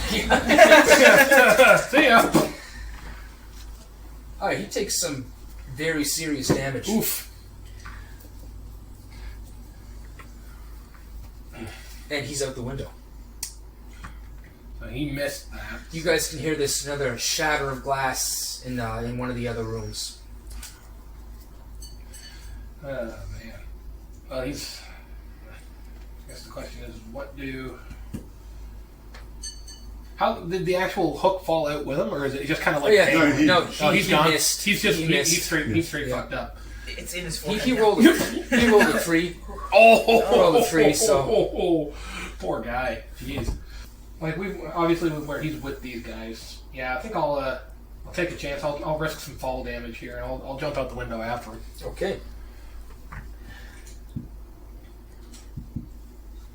Speaker 5: See ya!
Speaker 6: Alright, he takes some very serious damage.
Speaker 5: Oof.
Speaker 6: And he's out the window.
Speaker 5: So he missed that.
Speaker 6: You guys can hear this another shatter of glass in one of the other rooms.
Speaker 5: Oh, man. Well, I guess the question is, how did the actual hook fall out with him, or is it just kind of like?
Speaker 6: No,
Speaker 5: he's
Speaker 6: he
Speaker 5: gone.
Speaker 6: missed.
Speaker 5: He's just
Speaker 6: He
Speaker 5: he's
Speaker 6: missed.
Speaker 5: straight fucked up.
Speaker 3: It's in his forehead.
Speaker 6: He rolled a 3.
Speaker 5: Oh,
Speaker 6: rolled a 3, so
Speaker 5: poor guy. Jeez. Like obviously where he's with these guys. Yeah, I think I'll take a chance. I'll risk some fall damage here, and I'll jump out the window after him.
Speaker 6: Okay.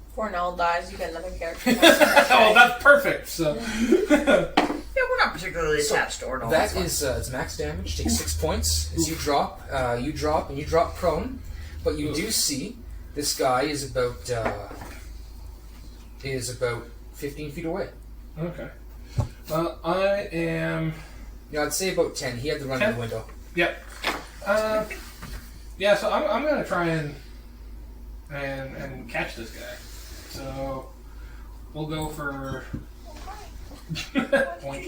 Speaker 2: Before Null dies, you get another character.
Speaker 5: Oh, that's perfect. So.
Speaker 3: Yeah, we're not particularly attached to Ornal.
Speaker 6: That is it's max damage. Take 6 points as you drop. You drop prone, but you do see this guy is about 15 feet away.
Speaker 5: Okay. I am.
Speaker 6: Yeah, I'd say about 10. He had to run in
Speaker 5: 10?
Speaker 6: the window.
Speaker 5: Yep. Yeah. So I'm gonna try and catch this guy. So we'll go for. Point.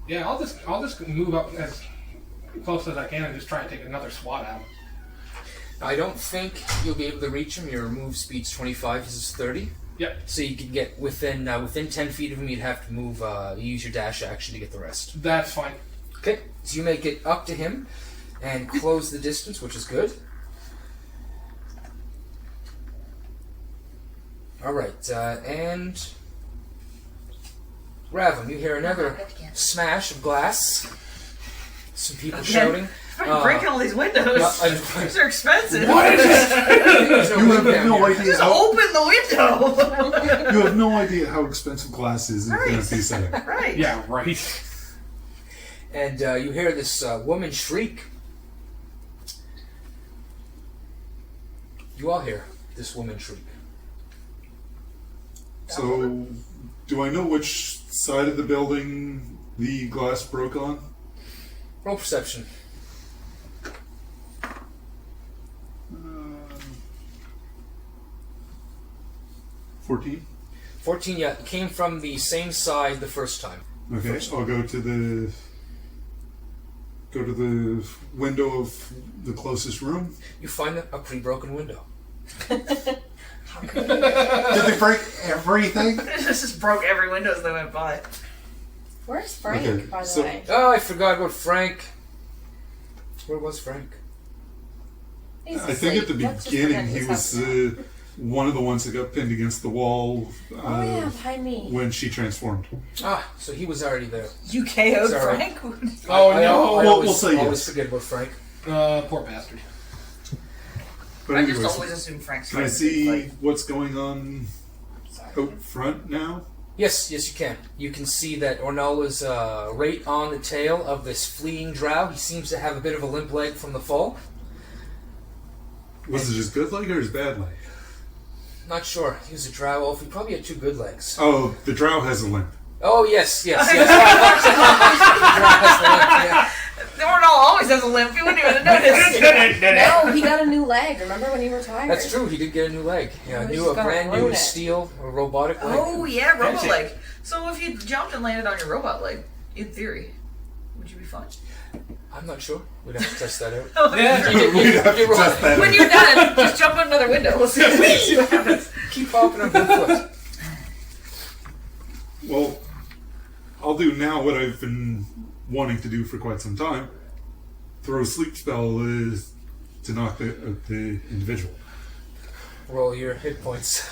Speaker 5: Yeah, I'll just move up as close as I can and just try and take another swat at him.
Speaker 6: I don't think you'll be able to reach him. Your move speed's 25. His is 30.
Speaker 5: Yep.
Speaker 6: So you can get within 10 feet of him. You'd have to move. Use your dash action to get the rest.
Speaker 5: That's fine.
Speaker 6: Okay. So you make it up to him and close the distance, which is good. All right, and Ravim, you hear another smash of glass. Some people shouting.
Speaker 3: I'm breaking all these windows. These are expensive.
Speaker 5: What is it?
Speaker 4: You have no idea
Speaker 3: Just
Speaker 4: how.
Speaker 3: open the window.
Speaker 4: You have no idea how expensive glass is in
Speaker 3: Right.
Speaker 4: fantasy setting.
Speaker 3: Right.
Speaker 5: Yeah, right.
Speaker 6: And you hear this woman shriek. You all hear this woman shriek.
Speaker 4: So, do I know which side of the building the glass broke on?
Speaker 6: Roll perception.
Speaker 4: 14.
Speaker 6: 14, yeah, it came from the same side the first time.
Speaker 4: Okay, I'll go to the window of the closest room.
Speaker 6: You find a pre-broken window.
Speaker 4: Did they break everything?
Speaker 3: This just broke every window as they went by.
Speaker 2: Where's Frank,
Speaker 4: Okay,
Speaker 2: by the
Speaker 4: so-
Speaker 2: way?
Speaker 6: Oh, I forgot about Frank. Where was Frank?
Speaker 2: He's
Speaker 4: I think at the
Speaker 2: asleep. Let's just
Speaker 4: beginning
Speaker 2: pretend
Speaker 4: he
Speaker 2: this
Speaker 4: was
Speaker 2: happened.
Speaker 4: one of the ones that got pinned against the wall
Speaker 2: Oh yeah, behind me.
Speaker 4: when she transformed.
Speaker 6: Ah, so he was already there.
Speaker 3: You KO'd
Speaker 6: Sorry.
Speaker 3: Frank?
Speaker 5: Oh,
Speaker 6: I
Speaker 5: no.
Speaker 6: always
Speaker 4: say
Speaker 6: always
Speaker 4: yes.
Speaker 6: forget about Frank.
Speaker 5: Poor bastard.
Speaker 4: But
Speaker 3: I
Speaker 4: anyways,
Speaker 3: just always assume Frank's
Speaker 4: can I
Speaker 3: Frank's
Speaker 4: see
Speaker 3: like,
Speaker 4: what's going on
Speaker 3: sorry.
Speaker 4: out front now?
Speaker 6: Yes, you can. You can see that Ornell is right on the tail of this fleeing drow. He seems to have a bit of a limp leg from the fall.
Speaker 4: Was it his good leg or his bad leg?
Speaker 6: Not sure. He was a drow elf. He probably had two good legs.
Speaker 4: Oh, the drow has a limp.
Speaker 6: Oh, yes. The drow has the limp, yeah.
Speaker 3: Ornell always has a limp. You wouldn't even notice.
Speaker 2: No, he got a new leg. Remember when he retired?
Speaker 6: That's true. He did get a new leg. Yeah,
Speaker 2: He was
Speaker 6: new,
Speaker 2: just
Speaker 6: a
Speaker 2: gonna
Speaker 6: brand
Speaker 2: ruin
Speaker 6: new
Speaker 2: it.
Speaker 6: steel, a robotic leg.
Speaker 3: Oh, yeah, robot
Speaker 5: Fancy.
Speaker 3: leg. So if you jumped and landed on your robot leg, in theory, would you be fine?
Speaker 6: I'm not sure. We'd have to test that out.
Speaker 5: Yeah.
Speaker 4: We'd have to test that
Speaker 3: When
Speaker 4: out.
Speaker 3: you're done, just jump out another window. We'll see what happens.
Speaker 6: Keep popping on Bigfoot.
Speaker 4: Well, I'll do now what I've been wanting to do for quite some time. Throw a sleep spell to knock out the individual.
Speaker 6: Roll your hit points.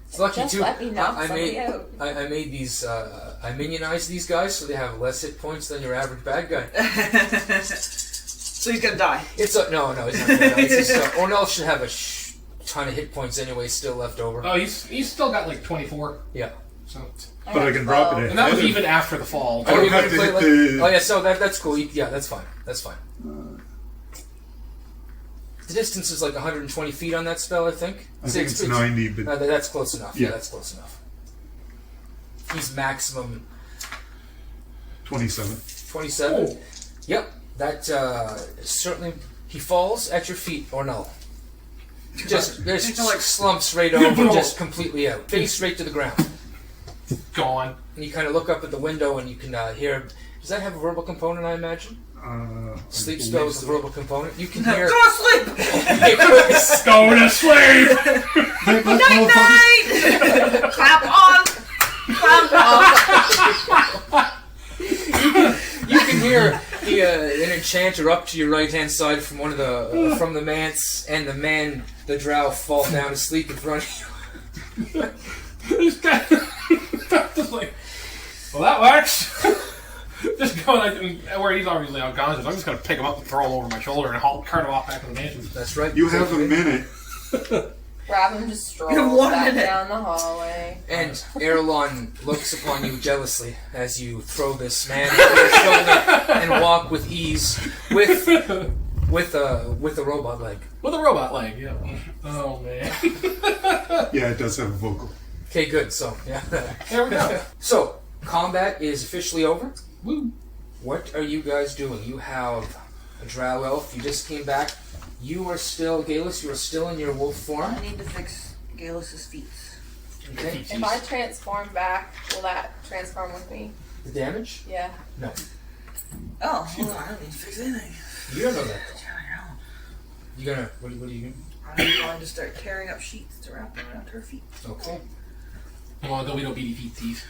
Speaker 6: It's lucky
Speaker 2: Just
Speaker 6: too.
Speaker 2: let me knock
Speaker 6: I
Speaker 2: somebody
Speaker 6: made
Speaker 2: out.
Speaker 6: I made these. I minionized these guys so they have less hit points than your average bad guy.
Speaker 3: So he's gonna die.
Speaker 6: It's no, it's not. Gonna die. It's just, Ornell should have a ton of hit points anyway, still left over.
Speaker 5: Oh, he's still got like 24.
Speaker 6: Yeah.
Speaker 5: So,
Speaker 4: But I can drop it in.
Speaker 5: and that was even after the fall.
Speaker 4: I don't
Speaker 6: you
Speaker 4: have
Speaker 6: gonna
Speaker 4: to
Speaker 6: play
Speaker 4: hit
Speaker 6: like-
Speaker 4: the...
Speaker 6: Oh yeah, so that's cool. Yeah, that's fine. That's fine. The distance is like 120 feet on that spell, I think.
Speaker 4: I think it's 90, but...
Speaker 6: That's close enough. Yeah,
Speaker 4: Yeah.
Speaker 6: that's close enough. He's maximum
Speaker 4: 27.
Speaker 6: 27.
Speaker 5: Oh.
Speaker 6: Yep, that certainly. He falls at your feet, or no? Just like slumps right over, just completely out, face right to the ground.
Speaker 5: Gone.
Speaker 6: And you kind of look up at the window, and you can hear. Does that have a verbal component? I imagine. Sleep spell is the verbal component. You can hear.
Speaker 3: Go to sleep!
Speaker 5: Go to sleep!
Speaker 3: Night night! Clap on! Clap on!
Speaker 6: You can hear an enchanter up to your right hand side from one of the from the manse, and the drow fall down asleep in front of you.
Speaker 5: This guy. Just like, well, that works. Just go like where he's obviously unconscious. I'm just gonna pick him up and throw him over my shoulder and cart him off back to the mansion.
Speaker 6: That's right.
Speaker 4: You have a minute.
Speaker 2: Ravim just strolls
Speaker 3: One
Speaker 2: back
Speaker 3: minute.
Speaker 2: down the hallway.
Speaker 6: And Erilon looks upon you jealously as you throw this man over your shoulder and walk with ease with a robot leg.
Speaker 5: With a robot leg, yeah. Oh man.
Speaker 4: Yeah, it does have a vocal.
Speaker 6: Okay, good. So yeah.
Speaker 5: There we go.
Speaker 6: So combat is officially over.
Speaker 5: Woo.
Speaker 6: What are you guys doing? You have a drow elf. You just came back. You are still, Geillis, you are still in your wolf form.
Speaker 3: I need to fix Geillis' feet.
Speaker 6: Okay.
Speaker 2: If I transform back, will that transform with me?
Speaker 6: The damage?
Speaker 2: Yeah.
Speaker 6: No.
Speaker 3: Oh, hold on. I don't need to fix anything.
Speaker 6: You don't know that though.
Speaker 3: Yeah, I know.
Speaker 6: You gonna, what are you doing?
Speaker 3: I'm going to start tearing up sheets to wrap them around her feet.
Speaker 6: Okay.
Speaker 5: Well, there'll be no beady feetsies.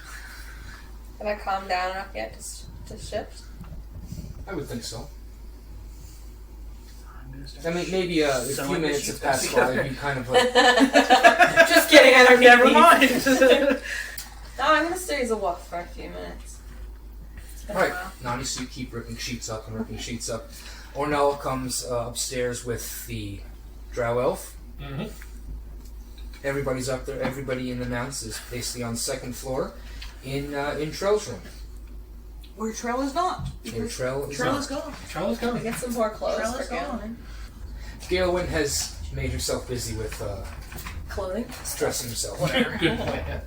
Speaker 2: Have I calmed down enough yet to shift?
Speaker 6: I would think so.
Speaker 3: I'm going to start
Speaker 6: I mean, maybe a few
Speaker 3: sewing the
Speaker 6: minutes
Speaker 3: sheets
Speaker 6: have passed
Speaker 3: back
Speaker 6: by.
Speaker 3: together.
Speaker 6: You kind of like,
Speaker 3: Just kidding, I don't
Speaker 2: Never
Speaker 3: never mind.
Speaker 2: No, I'm gonna stay as a wolf for a few minutes. It's been a
Speaker 6: Alright,
Speaker 2: while.
Speaker 6: Nonny, so you keep ripping sheets up and ripping sheets up. Ornell comes upstairs with the drow elf.
Speaker 5: Mm-hmm.
Speaker 6: Everybody's up there. Everybody in the mounts is basically on the second floor in Trell's room.
Speaker 3: Where Trell is not.
Speaker 6: In Trell is
Speaker 3: Trell
Speaker 6: not.
Speaker 3: is gone.
Speaker 5: Charlotte's coming.
Speaker 2: Get some more clothes
Speaker 3: Trell
Speaker 2: for
Speaker 3: is gone.
Speaker 2: Galen.
Speaker 6: Gaelwyn has made herself busy with
Speaker 2: Clothing.
Speaker 6: dressing herself.
Speaker 5: Good plan.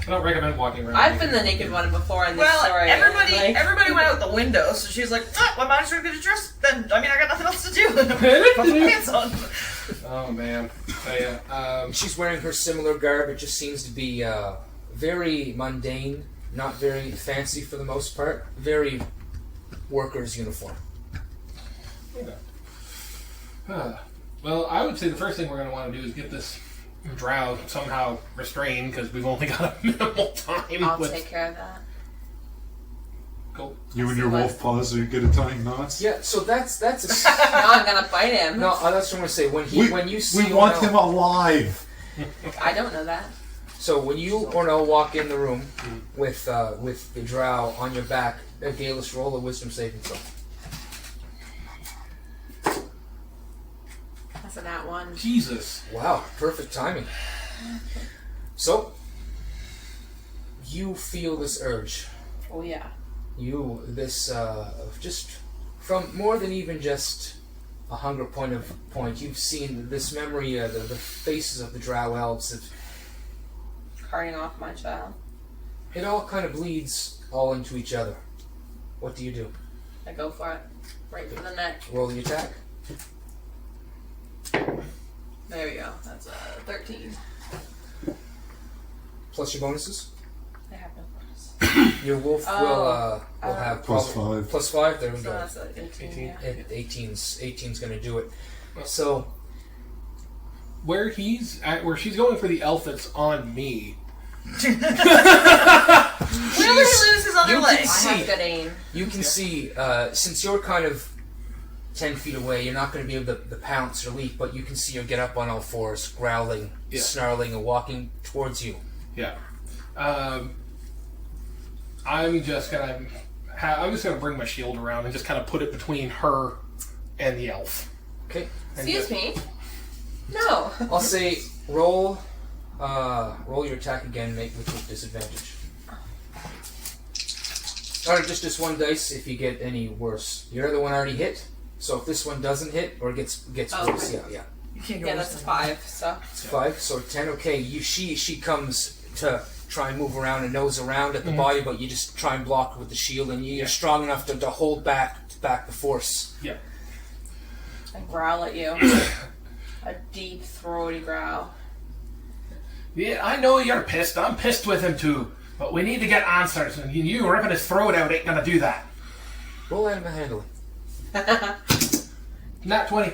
Speaker 5: I don't recommend walking around.
Speaker 2: I've been the naked one before in this
Speaker 3: Well,
Speaker 2: story.
Speaker 3: everybody went out the window, so she's like, well, I might as well get a dress. Then, I mean, I got nothing else to do. Put my pants on.
Speaker 5: Oh man. So, yeah.
Speaker 6: She's wearing her similar garb. It just seems to be very mundane, not very fancy for the most part. Very worker's uniform.
Speaker 5: Okay. Well, I would say the first thing we're going to want to do is get this drow somehow restrained because we've only got a minimal time.
Speaker 2: I'll
Speaker 5: with...
Speaker 2: take care of that.
Speaker 5: Go.
Speaker 4: You and your wolf paws are good at tying knots.
Speaker 6: Yeah, so that's a.
Speaker 2: Now I'm gonna bite him.
Speaker 6: No, that's what I'm gonna say. When you see
Speaker 4: we want
Speaker 6: Ornell-
Speaker 4: him alive.
Speaker 2: I don't know that.
Speaker 6: So when you Ornell walk in the room with the drow on your back, Geillis, roll a wisdom saving throw.
Speaker 2: That's a nat one.
Speaker 5: Jesus.
Speaker 6: Wow, perfect timing. So you feel this urge.
Speaker 2: Oh yeah.
Speaker 6: Just from more than even just a hunger point, you've seen this memory, the faces of the drow elves.
Speaker 2: Carrying off my child.
Speaker 6: It all kind of bleeds all into each other. What do you do?
Speaker 2: I go for it. Right for the neck.
Speaker 6: Roll the attack.
Speaker 2: There we go. That's a 13.
Speaker 6: Plus your bonuses.
Speaker 2: I have no bonus.
Speaker 6: Your wolf will have
Speaker 4: Plus
Speaker 6: probably-
Speaker 4: 5.
Speaker 6: Plus 5. There we
Speaker 2: So
Speaker 6: go.
Speaker 2: that's a 18.
Speaker 5: 18.
Speaker 2: Yeah.
Speaker 6: 18's going to do it. So
Speaker 5: Where she's going for the elf that's on me.
Speaker 3: Where did he lose his other
Speaker 6: You
Speaker 3: leg?
Speaker 6: can
Speaker 2: I
Speaker 6: see-
Speaker 2: have good aim.
Speaker 6: you can see, since you're kind of 10 feet away, you're not going to be able to pounce or leap, but you can see her get up on all fours, growling,
Speaker 5: Yeah.
Speaker 6: snarling, and walking towards you.
Speaker 5: Yeah. I'm just gonna bring my shield around and just kind of put it between her and the elf.
Speaker 6: Okay.
Speaker 5: And
Speaker 2: Excuse
Speaker 5: just-
Speaker 2: me. No.
Speaker 6: I'll say roll your attack again, make with disadvantage. Alright, just one dice if you get any worse. Your other one already hit, so if this one doesn't hit or gets
Speaker 2: Oh,
Speaker 6: worse,
Speaker 2: okay.
Speaker 6: yeah.
Speaker 3: You can't go
Speaker 2: Yeah,
Speaker 3: worse
Speaker 2: that's a
Speaker 3: than
Speaker 2: 5. So
Speaker 6: It's 5, so 10. Okay, she comes to try and move around and nose around at the body, but you just try and block her with the shield, and you're strong enough to hold back the force.
Speaker 5: Yeah.
Speaker 2: I growl at you. A deep, throaty growl.
Speaker 5: Yeah, I know you're pissed. I'm pissed with him too. But we need to get answers, and you ripping his throat out ain't gonna do that.
Speaker 6: Roll animal handling.
Speaker 5: Nat 20.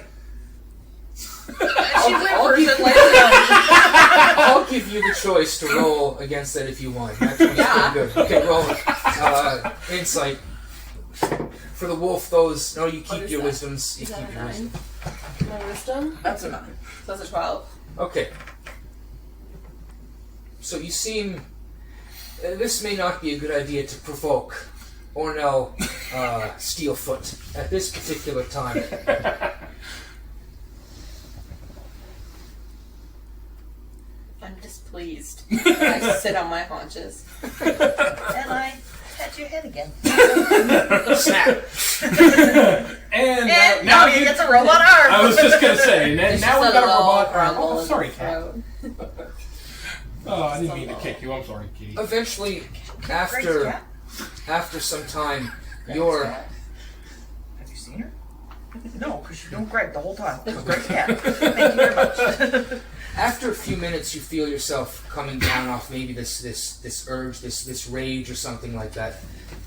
Speaker 6: I'll give you the choice to roll against that if you want. That's pretty good. Okay, roll insight. For the wolf, you keep
Speaker 2: is
Speaker 6: your
Speaker 2: that?
Speaker 6: wisdoms. You
Speaker 2: Is that
Speaker 6: keep
Speaker 2: a
Speaker 6: your
Speaker 2: 9?
Speaker 6: wisdom.
Speaker 2: My wisdom?
Speaker 3: That's a 9.
Speaker 2: So that's a 12.
Speaker 6: Okay. So you seem. This may not be a good idea to provoke Ornell Steelfoot at this particular time.
Speaker 2: I'm displeased. I sit on my haunches.
Speaker 3: And I pat your head again.
Speaker 6: Snap.
Speaker 5: And
Speaker 3: now he gets a robot arm.
Speaker 5: I was just gonna say, and
Speaker 2: It's
Speaker 5: now
Speaker 2: just
Speaker 5: we've got a
Speaker 2: little
Speaker 5: robot arm.
Speaker 2: grumble
Speaker 5: Oh,
Speaker 2: in
Speaker 5: sorry,
Speaker 2: the
Speaker 5: cat.
Speaker 2: throat.
Speaker 5: Oh, I didn't mean to kick you. I'm sorry, kitty.
Speaker 6: Eventually,
Speaker 3: Great
Speaker 6: after
Speaker 3: cat.
Speaker 6: some time, your
Speaker 3: Have you seen her? No, because you don't Greg the whole time. Great cat. Thank you very much.
Speaker 6: after a few minutes, you feel yourself coming down off maybe this urge, this rage or something like that,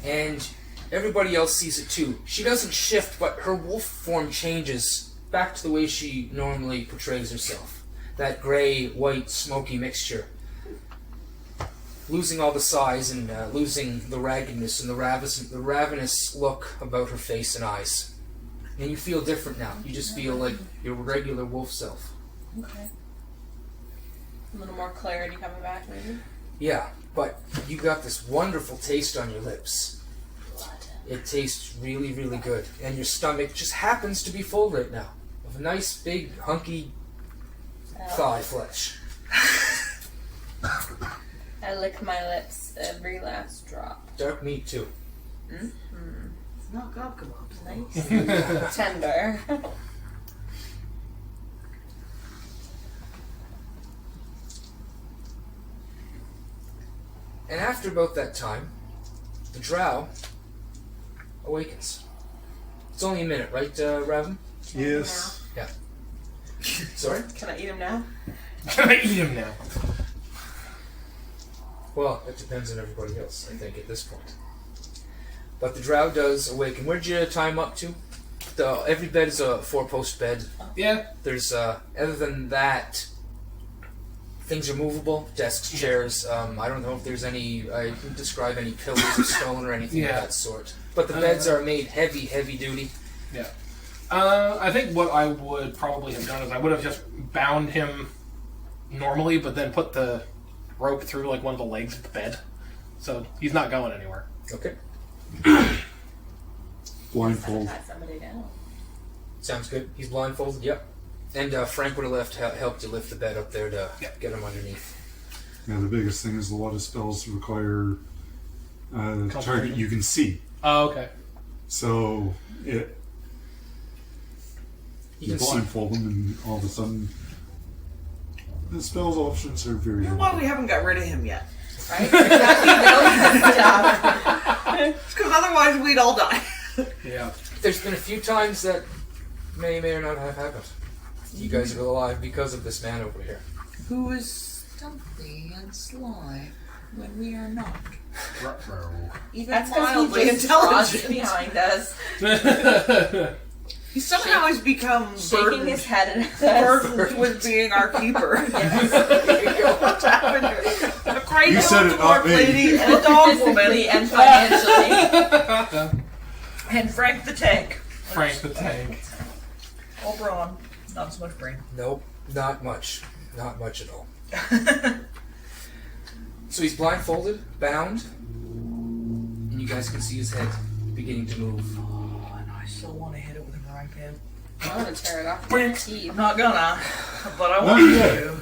Speaker 6: and everybody else sees it too. She doesn't shift, but her wolf form changes back to the way she normally portrays herself. That gray, white, smoky mixture. Losing all the size and losing the raggedness and the ravenous look about her face and eyes. And you feel different now. You just feel like your regular wolf self.
Speaker 2: Okay. A little more clarity coming back, maybe.
Speaker 6: Yeah, but you got this wonderful taste on your lips.
Speaker 2: Blood.
Speaker 6: It tastes really, really good. And your stomach just happens to be full right now of a nice, big, hunky thigh flesh.
Speaker 2: I lick my lips every last drop.
Speaker 6: Dark meat, too.
Speaker 2: Mm-hmm.
Speaker 3: It's not gob kebabs.
Speaker 2: Nice. Tender.
Speaker 6: And after about that time, the drow awakens. It's only a minute, right, Ravim?
Speaker 4: Yes.
Speaker 6: Yeah. Sorry?
Speaker 2: Can I eat him now?
Speaker 5: Can I eat him now?
Speaker 6: Well, it depends on everybody else, I think, at this point. But the drow does awaken. Where'd you time up to? Every bed is a 4-post bed.
Speaker 5: Yeah.
Speaker 6: There's, other than that, things are movable. Desks, chairs. I don't know if there's any, I can describe any pillars of stone or anything of that sort. But the beds are made heavy duty.
Speaker 5: Yeah. I think what I would probably have done is I would have just bound him normally, but then put the rope through like one of the legs of the bed. So he's not going anywhere.
Speaker 6: Okay.
Speaker 4: Blindfold.
Speaker 2: Pat somebody down.
Speaker 6: Sounds good. He's blindfolded, yep. And Frank would have helped you lift the bed up there to get him underneath.
Speaker 4: Yeah, the biggest thing is a lot of spells require a target you can see.
Speaker 5: Oh, okay.
Speaker 4: So you
Speaker 6: can see.
Speaker 4: blindfold them, and all of a sudden, the spells options are very.
Speaker 3: You know why we haven't got rid of him yet?
Speaker 2: Right? Exactly.
Speaker 3: Because otherwise we'd all die.
Speaker 5: Yeah.
Speaker 6: There's been a few times that may or not have happened. You guys are alive because of this man over here.
Speaker 3: Who is stealthy and sly when we are not. Even
Speaker 2: That's because
Speaker 3: mildly
Speaker 2: he just crossed
Speaker 3: intelligent.
Speaker 2: behind us,
Speaker 3: He somehow has become
Speaker 2: shaking his head at us.
Speaker 3: burdened with being our keeper. What's happened here? A great
Speaker 4: You said it,
Speaker 3: dwarf
Speaker 4: not me.
Speaker 3: lady and a dog woman
Speaker 2: Physically and financially.
Speaker 3: and Frank the tank.
Speaker 5: Frank the Tank.
Speaker 3: All brawn, not so much brain.
Speaker 6: Nope, not much. Not much at all. So he's blindfolded, bound, and you guys can see his head beginning to move.
Speaker 3: Oh, and I still want to hit it with a frying pan.
Speaker 2: I want to tear it off with my teeth.
Speaker 3: I'm not gonna, but I
Speaker 4: Not
Speaker 3: want
Speaker 4: yet.
Speaker 3: to.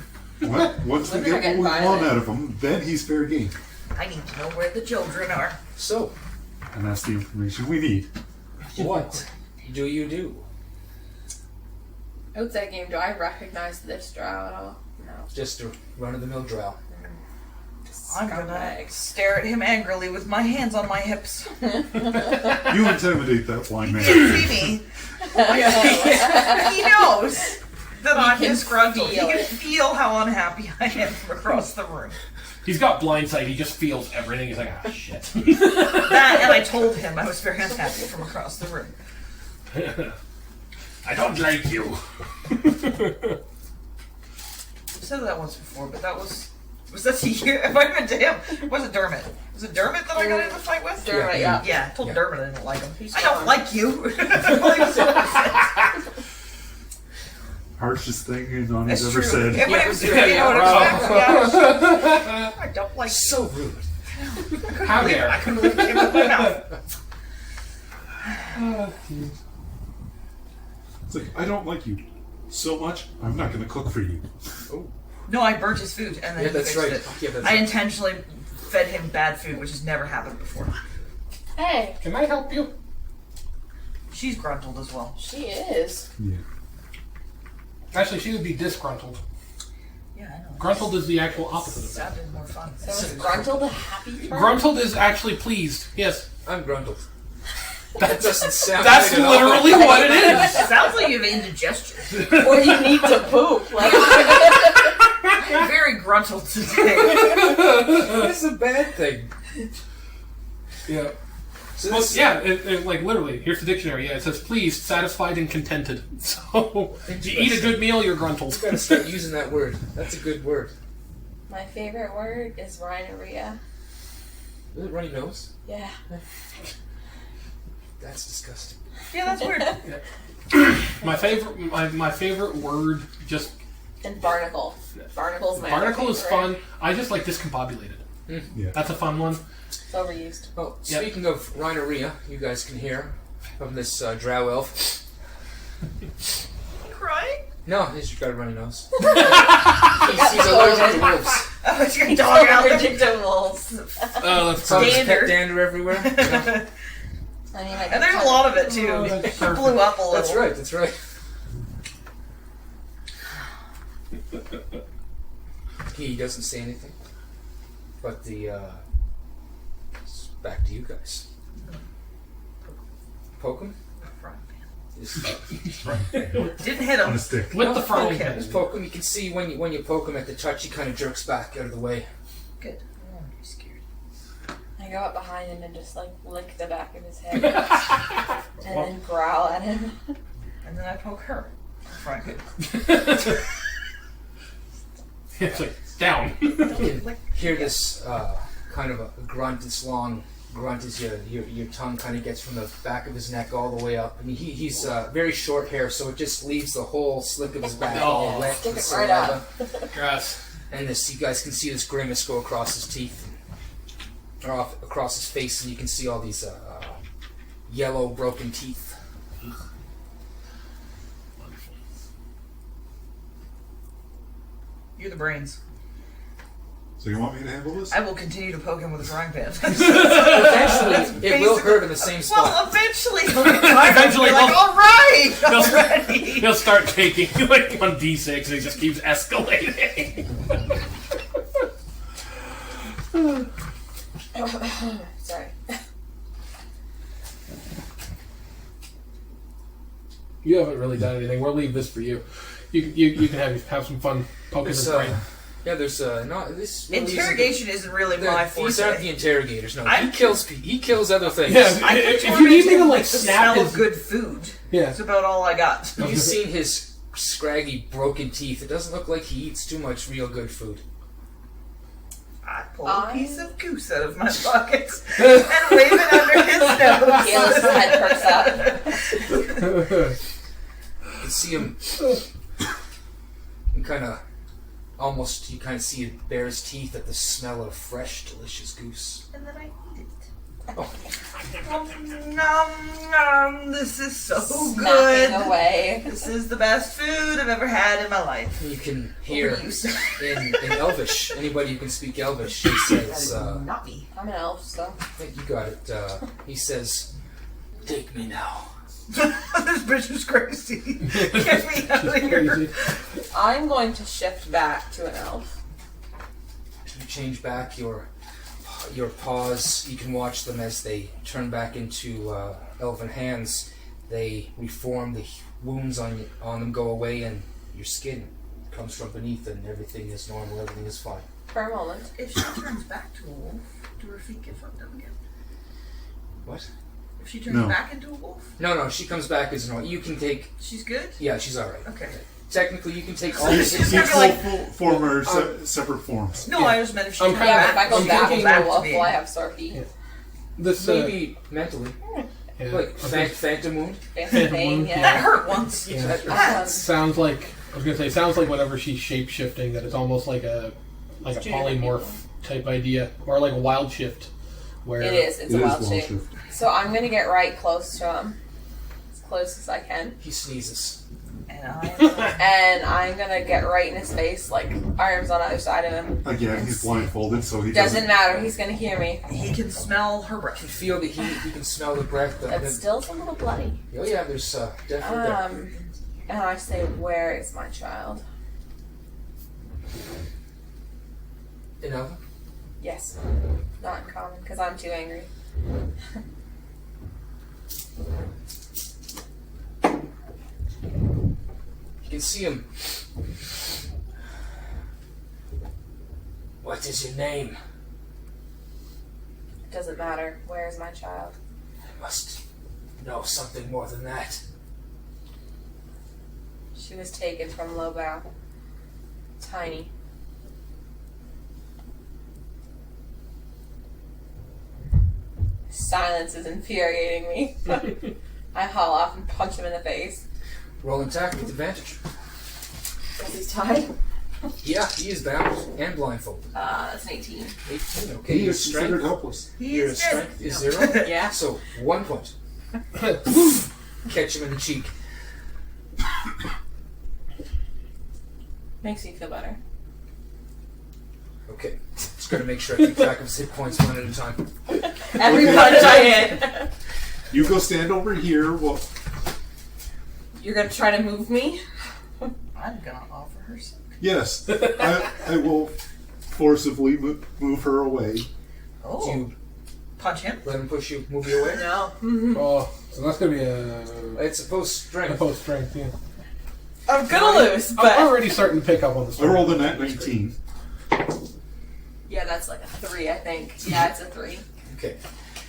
Speaker 4: Once we
Speaker 2: Women are
Speaker 4: get what
Speaker 2: getting
Speaker 4: we want
Speaker 2: violent.
Speaker 4: out of him, then he's fair game.
Speaker 3: I need to know where the children are.
Speaker 6: So,
Speaker 4: And that's the information we need.
Speaker 6: what do you do?
Speaker 2: Outside game, do I recognize this drow at all? No.
Speaker 6: Just a run-of-the-mill drow.
Speaker 3: I'm gonna stare at him angrily with my hands on my hips.
Speaker 4: You intimidate that blind
Speaker 3: He
Speaker 4: man.
Speaker 3: can't see me. He knows that I'm
Speaker 2: can
Speaker 3: disgruntled. He
Speaker 2: feel
Speaker 3: can
Speaker 2: it.
Speaker 3: feel how unhappy I am from across the room.
Speaker 5: He's got blind sight. He just feels everything. He's like, ah, shit.
Speaker 3: That, and I told him I was very unhappy from across the room.
Speaker 5: I don't like you.
Speaker 3: I've said that once before, but that was that to you? It might have been to him. Was it Dermot? Was it Dermot that I got in the fight with?
Speaker 2: Dermot, yeah.
Speaker 3: Yeah, I told
Speaker 6: Yeah.
Speaker 3: Dermot I didn't like him.
Speaker 2: He's
Speaker 3: I don't
Speaker 2: fun.
Speaker 3: like you.
Speaker 4: Harshest thing Nonny's
Speaker 3: That's
Speaker 4: ever
Speaker 3: true.
Speaker 4: said.
Speaker 3: Yeah, but it was true. You know what I'm I don't like you.
Speaker 6: So rude.
Speaker 5: How dare.
Speaker 3: I couldn't believe it came out of my mouth.
Speaker 4: It's like, I don't like you so much, I'm not going to cook for you.
Speaker 3: No, I burnt his food and then
Speaker 6: Yeah,
Speaker 3: he
Speaker 6: that's
Speaker 3: fixed
Speaker 6: right.
Speaker 3: it.
Speaker 6: Yeah, that's
Speaker 3: I
Speaker 6: right.
Speaker 3: intentionally fed him bad food, which has never happened before.
Speaker 2: Hey,
Speaker 5: Can I help you?
Speaker 3: She's gruntled as well.
Speaker 2: she is.
Speaker 4: Yeah.
Speaker 5: Actually, she would be disgruntled.
Speaker 3: Yeah, I know.
Speaker 5: Gruntled is the actual opposite of that.
Speaker 3: Sounded more fun.
Speaker 2: So is Gruntle the happy part?
Speaker 5: Gruntled is actually pleased. Yes.
Speaker 6: I'm gruntled. That doesn't sound
Speaker 5: That's
Speaker 6: right at all.
Speaker 5: literally what it is.
Speaker 3: Sounds like you have indigestion.
Speaker 2: Or you need to poop. Like,
Speaker 3: I'm very gruntled today.
Speaker 6: That's a bad thing.
Speaker 5: Yeah.
Speaker 6: So
Speaker 5: Well,
Speaker 6: this,
Speaker 5: yeah, like literally, here's the dictionary. Yeah, it says pleased, satisfied, and contented. So, if you eat a good meal, you're gruntled.
Speaker 6: you gotta start using that word. That's a good word.
Speaker 2: my favorite word is rhinorrhea.
Speaker 6: Is it runny nose?
Speaker 2: Yeah.
Speaker 6: That's disgusting.
Speaker 3: Yeah, that's weird.
Speaker 5: My favorite word, just
Speaker 2: And barnacle. Barnacle's my
Speaker 5: barnacle
Speaker 2: other
Speaker 5: is
Speaker 2: favorite.
Speaker 5: fun. I just like discombobulated. That's a fun one.
Speaker 2: It's overused.
Speaker 6: Well, speaking of rhinorrhea, you guys can hear from this drow elf.
Speaker 3: Crying?
Speaker 6: No, he's got a runny nose. He's allergic to wolves.
Speaker 3: Oh, it's your dog
Speaker 2: Allergic to wolves.
Speaker 5: Oh, that's
Speaker 6: Probably
Speaker 3: Dander.
Speaker 6: pet dander everywhere.
Speaker 2: I mean, like,
Speaker 3: And there's a lot of it too.
Speaker 5: Oh,
Speaker 3: It
Speaker 5: that's
Speaker 3: blew up a little.
Speaker 6: That's right. He doesn't say anything. But it's back to you guys. Poke him?
Speaker 3: Didn't hit
Speaker 4: On a
Speaker 3: him.
Speaker 4: stick.
Speaker 5: with the front.
Speaker 3: Okay.
Speaker 6: Just poke him. You can see when you poke him at the touch, he kind of jerks back out of the way.
Speaker 3: Good. Oh, I'm scared.
Speaker 2: I go up behind him and just like lick the back of his head. And then growl at him.
Speaker 3: And then I poke her. Front.
Speaker 5: It's like, down.
Speaker 6: You can hear this kind of a grunt, this long grunt as your tongue kind of gets from the back of his neck all the way up. And he's very short hair, so it just leaves the whole slick of his back all wet
Speaker 2: Stick
Speaker 6: with
Speaker 2: it right
Speaker 6: saliva.
Speaker 2: up.
Speaker 5: Grass.
Speaker 6: And this, you guys can see this grimace go across his teeth, or across his face, and you can see all these yellow broken teeth.
Speaker 3: You're the brains.
Speaker 4: So you want me to handle this?
Speaker 3: I will continue to poke him with a frying pan.
Speaker 6: Eventually, it will hurt in the same spot.
Speaker 3: Well, eventually he'll get tired.
Speaker 5: Eventually
Speaker 3: He'll be like,
Speaker 5: he'll-
Speaker 3: all right,
Speaker 5: He'll,
Speaker 3: I'm ready.
Speaker 5: he'll start taking like on D6 and he just keeps escalating.
Speaker 2: Sorry.
Speaker 5: You haven't really done anything. We'll leave this for you. You can have some fun poking his brain.
Speaker 6: There's no this. Really
Speaker 3: Interrogation isn't really my
Speaker 6: These aren't
Speaker 3: forte.
Speaker 6: the interrogators. No,
Speaker 3: I'm-
Speaker 6: he kills other things.
Speaker 5: Yeah,
Speaker 3: I
Speaker 5: if
Speaker 3: can
Speaker 5: you need me to
Speaker 3: torment him
Speaker 5: like
Speaker 3: with the
Speaker 5: snap
Speaker 3: smell
Speaker 5: his
Speaker 3: of good food.
Speaker 5: yeah.
Speaker 3: That's about all I got.
Speaker 6: You've seen his scraggy, broken teeth. It doesn't look like he eats too much real good food.
Speaker 3: I pull a piece of goose out of my pocket and wave it under his
Speaker 2: Geillis'
Speaker 3: nose.
Speaker 2: head perks up.
Speaker 6: You can see him. And kind of, almost, you kind of see it bears teeth at the smell of fresh, delicious goose.
Speaker 3: And then I eat it.
Speaker 6: Oh.
Speaker 3: Nom nom. This is so
Speaker 2: Smacking
Speaker 3: good.
Speaker 2: away.
Speaker 3: This is the best food I've ever had in my life.
Speaker 6: You can hear
Speaker 3: Overused.
Speaker 6: in Elvish, anybody who can speak Elvish, he says,
Speaker 3: Not me.
Speaker 2: I'm an elf, so.
Speaker 6: I think you got it. He says, "Take me now."
Speaker 3: This bitch is crazy. Get me out of here.
Speaker 2: I'm going to shift back to an elf.
Speaker 6: You change back your paws. You can watch them as they turn back into elven hands. They reform. The wounds on them go away, and your skin comes from beneath, and everything is normal. Everything is fine.
Speaker 2: For a moment.
Speaker 3: If she turns back to a wolf, do her feet get fucked up again?
Speaker 6: What?
Speaker 3: If she turns
Speaker 4: No.
Speaker 3: back into a wolf,
Speaker 6: No. She comes back as normal. You can take.
Speaker 3: she's good?
Speaker 6: Yeah, she's all right.
Speaker 3: Okay.
Speaker 6: Technically, you can take all the
Speaker 3: She's
Speaker 4: Each
Speaker 3: never like...
Speaker 4: form are separate forms.
Speaker 3: No,
Speaker 6: Yeah.
Speaker 3: I just meant if she
Speaker 5: I'm
Speaker 3: turned
Speaker 5: kinda-
Speaker 2: Yeah, but if I
Speaker 3: back.
Speaker 2: go
Speaker 6: I'm
Speaker 2: back
Speaker 6: thinking
Speaker 2: into a
Speaker 3: back to
Speaker 2: wolf,
Speaker 3: me.
Speaker 2: will I have sore feet?
Speaker 5: Yeah. This
Speaker 6: maybe mentally,
Speaker 5: yeah.
Speaker 6: like
Speaker 5: Okay.
Speaker 6: phantom wound.
Speaker 2: Phantom pain,
Speaker 5: wound,
Speaker 3: That
Speaker 2: yeah.
Speaker 3: hurt once.
Speaker 5: Yeah.
Speaker 6: That-
Speaker 3: That.
Speaker 5: Sounds like sounds like whenever she's shape shifting, that it's almost like a
Speaker 2: Two different
Speaker 5: polymorph type idea, or like a wild shift, where
Speaker 2: It is. It's
Speaker 4: It
Speaker 2: a
Speaker 4: is
Speaker 2: wild
Speaker 4: wild
Speaker 2: shape.
Speaker 4: shift.
Speaker 2: So I'm gonna get right close to him. As close as I can.
Speaker 6: He sneezes.
Speaker 3: And I...
Speaker 2: And I'm gonna get right in his face, like arms on either side of him.
Speaker 4: Again, he's blindfolded, so he
Speaker 2: Doesn't matter, he's gonna hear me.
Speaker 3: He can smell her
Speaker 6: You
Speaker 3: breath.
Speaker 6: can feel the heat. You can smell the breath.
Speaker 2: That still's a little bloody.
Speaker 6: Oh yeah, there's definitely there.
Speaker 2: And I say, where is my child?
Speaker 6: You know,
Speaker 2: Yes. Not in common, because I'm too angry.
Speaker 6: you can see him. What is your name?
Speaker 2: It doesn't matter. Where is my child?
Speaker 6: I must know something more than that.
Speaker 2: She was taken from Lobau. Tiny. Silence is infuriating me. I haul off and punch him in the face.
Speaker 6: Roll attack with advantage.
Speaker 2: Because he's tied.
Speaker 6: Yeah, he is bound and blindfolded.
Speaker 2: That's an 18.
Speaker 6: 18, okay.
Speaker 4: He
Speaker 6: Your
Speaker 4: is considered
Speaker 6: strength,
Speaker 4: helpless.
Speaker 6: your
Speaker 3: He's
Speaker 6: strength
Speaker 3: dead.
Speaker 6: is
Speaker 3: No.
Speaker 6: 0.
Speaker 2: Yeah.
Speaker 6: So 1 point. Catch him in the cheek.
Speaker 2: Makes me feel better.
Speaker 6: Okay. Just gotta make sure I keep track of his hit points one at a time.
Speaker 2: Every punch I hit.
Speaker 4: You go stand over here. Well,
Speaker 2: You're gonna try to move me?
Speaker 3: I'm gonna offer her some.
Speaker 4: yes, I will forcibly move her away.
Speaker 6: Do
Speaker 3: Oh.
Speaker 6: you
Speaker 3: Punch him?
Speaker 6: let him push you, move you away?
Speaker 2: No.
Speaker 5: Oh, so that's gonna be a
Speaker 6: It's opposed strength.
Speaker 5: opposed strength. Yeah.
Speaker 2: I'm gonna lose,
Speaker 5: I'm
Speaker 2: but
Speaker 5: already starting to pick up on the
Speaker 4: I
Speaker 5: strength.
Speaker 4: rolled a nat 19.
Speaker 2: yeah, that's like a 3, I think. Yeah, it's a 3.
Speaker 6: Okay.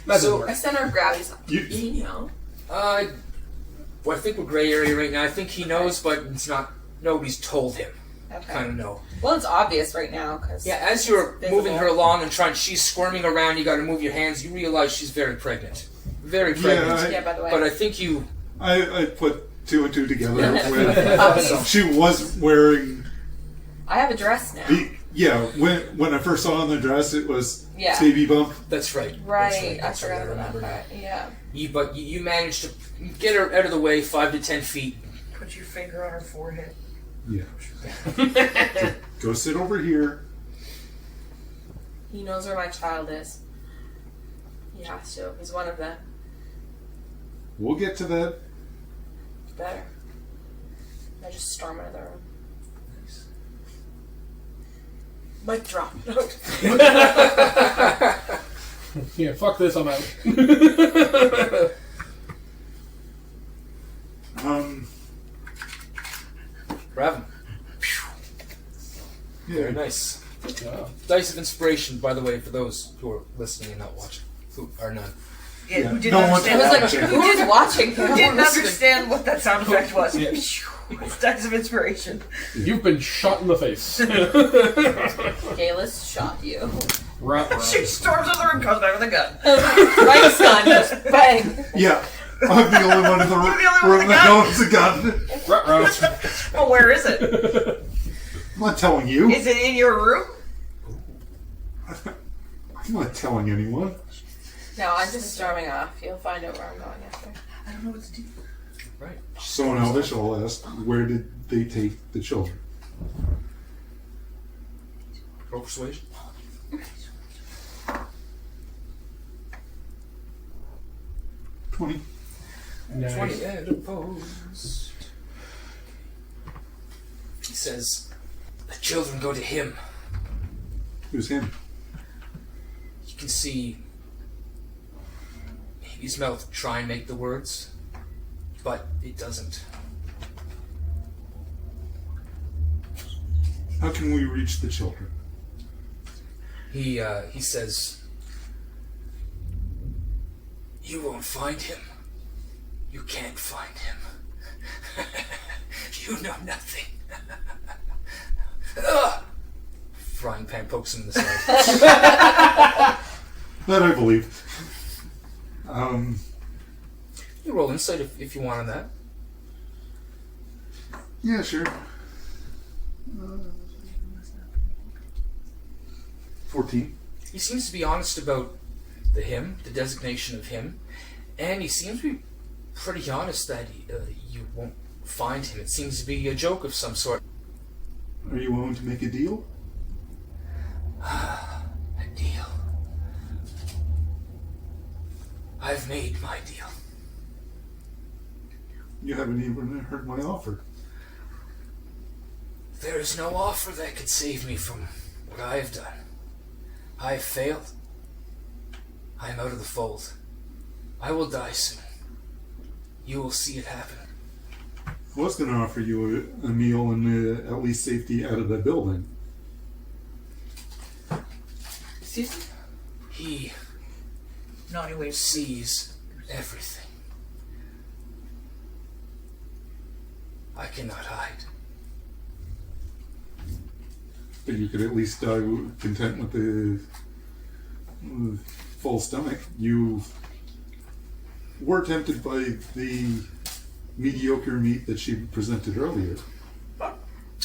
Speaker 5: That
Speaker 6: So-
Speaker 5: doesn't
Speaker 2: My
Speaker 5: work.
Speaker 2: center of gravity's
Speaker 4: You,
Speaker 2: you know.
Speaker 6: Well, I think we're gray area right now. I think he knows, but it's not. Nobody's told him.
Speaker 2: Okay.
Speaker 6: Kind of know.
Speaker 2: Well, it's obvious right now because
Speaker 6: Yeah, as you're
Speaker 2: Visible.
Speaker 6: moving her along and she's squirming around. You got to move your hands. You realize she's very pregnant. Very pregnant.
Speaker 2: yeah. By the way,
Speaker 6: But I think you.
Speaker 4: I put 2 and 2 together. When
Speaker 2: Puppies.
Speaker 4: she was wearing
Speaker 2: I have a dress now.
Speaker 4: when I first saw on the dress, it was
Speaker 2: Yeah.
Speaker 4: baby bump.
Speaker 6: That's right.
Speaker 2: Right.
Speaker 6: That's
Speaker 2: I
Speaker 6: right.
Speaker 2: forgot about
Speaker 6: remember
Speaker 2: that part. Yeah.
Speaker 6: But you managed to get her out of the way 5 to 10 feet.
Speaker 3: Put your finger on her forehead.
Speaker 4: Yeah. Go sit over here.
Speaker 2: He knows where my child is. He has to. He's one of them.
Speaker 4: We'll get to that.
Speaker 2: Better. I just storm out of the room. Mic drop.
Speaker 5: Yeah, fuck this. I'm out.
Speaker 6: Ravim. Very
Speaker 4: Yeah.
Speaker 6: nice.
Speaker 5: Yeah.
Speaker 6: Dice of inspiration, by the way, for those who are listening and not watching, who are none.
Speaker 3: Yeah,
Speaker 4: Yeah.
Speaker 3: who didn't
Speaker 4: No one-
Speaker 3: understand
Speaker 2: I was
Speaker 3: that?
Speaker 2: like, who's watching?
Speaker 3: Who didn't
Speaker 6: listening.
Speaker 3: understand what that sound effect was?
Speaker 5: Yeah.
Speaker 3: It's Dice of Inspiration.
Speaker 5: You've been shot in the face.
Speaker 2: Geillis shot you.
Speaker 5: Rat,
Speaker 3: She storms out of the room, comes back with a gun.
Speaker 2: Right, son. Just bang.
Speaker 4: Yeah. I'm the only one in the room,
Speaker 3: You're the only one with a
Speaker 4: that
Speaker 3: gun?
Speaker 4: knows the gun.
Speaker 5: rat.
Speaker 3: Well, where is it?
Speaker 4: I'm not telling you.
Speaker 3: Is it in your room?
Speaker 4: I'm not telling anyone.
Speaker 2: No, I'm just storming off. You'll find out where I'm going after.
Speaker 3: I don't know what to do.
Speaker 6: Right.
Speaker 4: So now Vishal asked, where did they take the children?
Speaker 6: Roll persuasion.
Speaker 4: 20.
Speaker 5: Nice.
Speaker 6: 20 and opposed. He says, the children go to him.
Speaker 4: Who's him?
Speaker 6: You can see his mouth try and make the words, but it doesn't.
Speaker 4: How can we reach the children?
Speaker 6: He says, you won't find him. You can't find him. You know nothing. Ugh. Frying pan pokes him in the side.
Speaker 4: That I believe.
Speaker 6: You roll insight if you want on that.
Speaker 4: Yeah, sure. 14.
Speaker 6: He seems to be honest about the him, the designation of him, and he seems to be pretty honest that you won't find him. It seems to be a joke of some sort.
Speaker 4: Are you willing to make a deal?
Speaker 6: A deal. I've made my deal.
Speaker 4: You haven't even heard my offer.
Speaker 6: There is no offer that could save me from what I have done. I have failed. I am out of the fold. I will die soon. You will see it happen.
Speaker 4: I was going to offer you a meal and at least safety out of the building.
Speaker 3: Excuse me?
Speaker 6: He
Speaker 3: Nonny waves.
Speaker 6: sees everything. I cannot hide.
Speaker 4: But you could at least die content with the full stomach. You were tempted by the mediocre meat that she presented earlier.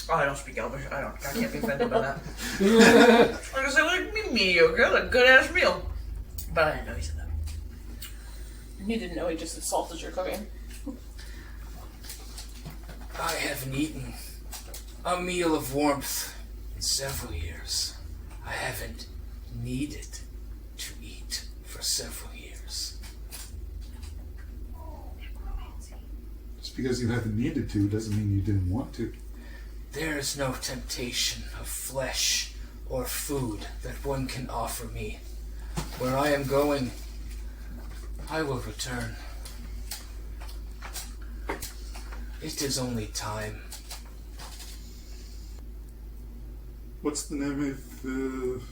Speaker 3: Oh, I don't speak Elvish. I can't be offended by that. Like I said, like mediocre, a good ass meal. But I didn't know he said that.
Speaker 2: You didn't know he just insulted your cooking.
Speaker 6: I haven't eaten a meal of warmth in several years. I haven't needed to eat for several years.
Speaker 4: Just because you haven't needed to doesn't mean you didn't want to.
Speaker 6: There is no temptation of flesh or food that one can offer me. Where I am going, I will return. It is only time.
Speaker 4: What's the name of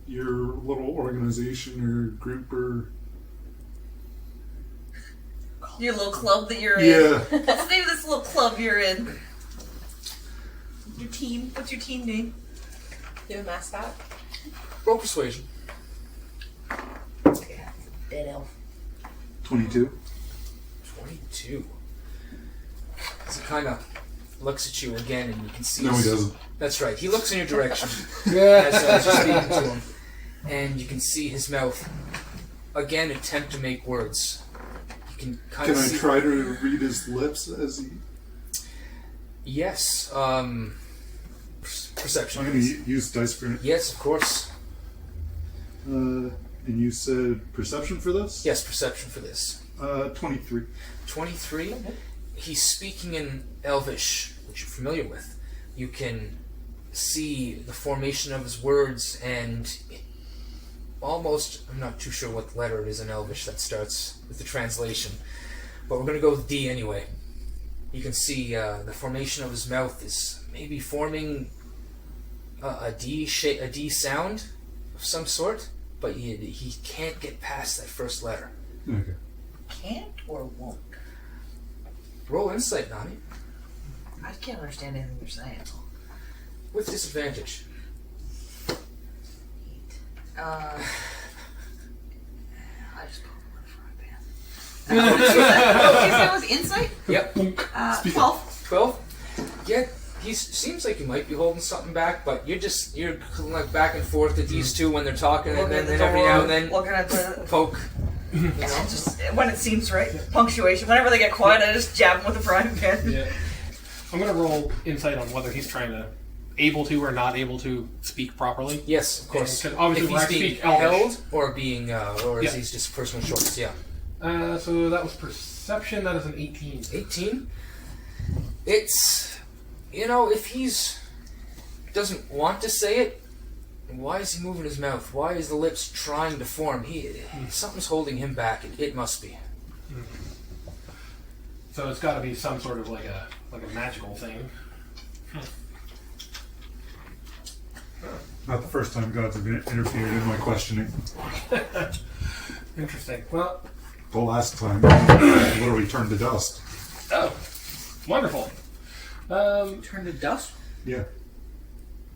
Speaker 4: your little organization or group or...
Speaker 3: Your little club that you're
Speaker 4: Yeah.
Speaker 3: in. What's the name of this little club you're in? Your team. What's your team name?
Speaker 2: Do you have a mascot?
Speaker 6: Roll persuasion.
Speaker 3: Yeah, dead elf.
Speaker 4: 22.
Speaker 6: 22. He kind of looks at you again, and you can see.
Speaker 4: No, he doesn't.
Speaker 6: That's right. He looks in your direction as you're speaking to him, and you can see his mouth again attempt to make words. You can kind
Speaker 4: Can
Speaker 6: of
Speaker 4: I
Speaker 6: see.
Speaker 4: try to read his lips as he...
Speaker 6: Yes. Perception.
Speaker 4: I'm going to use dice for it.
Speaker 6: Yes, of course.
Speaker 4: And you said perception for this?
Speaker 6: Yes, perception for this.
Speaker 4: 23.
Speaker 6: 23. He's speaking in Elvish, which you're familiar with. You can see the formation of his words, and almost, I'm not too sure what letter it is in Elvish that starts with the translation, but we're going to go with D anyway. You can see the formation of his mouth is maybe forming a D shape, a D sound of some sort, but he can't get past that first letter.
Speaker 4: Okay.
Speaker 3: Can't or won't?
Speaker 6: Roll insight, Nonny,
Speaker 3: I can't understand anything you're saying.
Speaker 6: with disadvantage.
Speaker 3: I just put one in front of you said it was insight?
Speaker 6: Yep.
Speaker 3: 12.
Speaker 6: 12? Yeah, he seems like he might be holding something back, but you're like back and forth with these two when they're talking, and then every now and then
Speaker 3: Looking at the...
Speaker 6: poke. You know?
Speaker 3: Just when it seems right. Punctuation. Whenever they get quiet, I just jab them with a frying pan.
Speaker 5: Yeah. I'm gonna roll insight on whether he's trying to, able to or not able to speak properly.
Speaker 6: Yes, of course.
Speaker 5: Because obviously
Speaker 6: If
Speaker 5: when I
Speaker 6: he's being
Speaker 5: speak Elvish.
Speaker 6: held or being, or is
Speaker 5: Yeah.
Speaker 6: he just personal choice? Yeah.
Speaker 5: So that was perception. That is an 18.
Speaker 6: 18. It's, if he's doesn't want to say it, why is he moving his mouth? Why is the lips trying to form? Something's holding him back. It must be.
Speaker 5: So it's got to be some sort of like a magical thing.
Speaker 4: Not the first time gods have interfered in my questioning.
Speaker 5: Interesting. Well,
Speaker 4: The last time, I literally turned to dust.
Speaker 5: oh, wonderful.
Speaker 3: Turn to dust
Speaker 4: Yeah.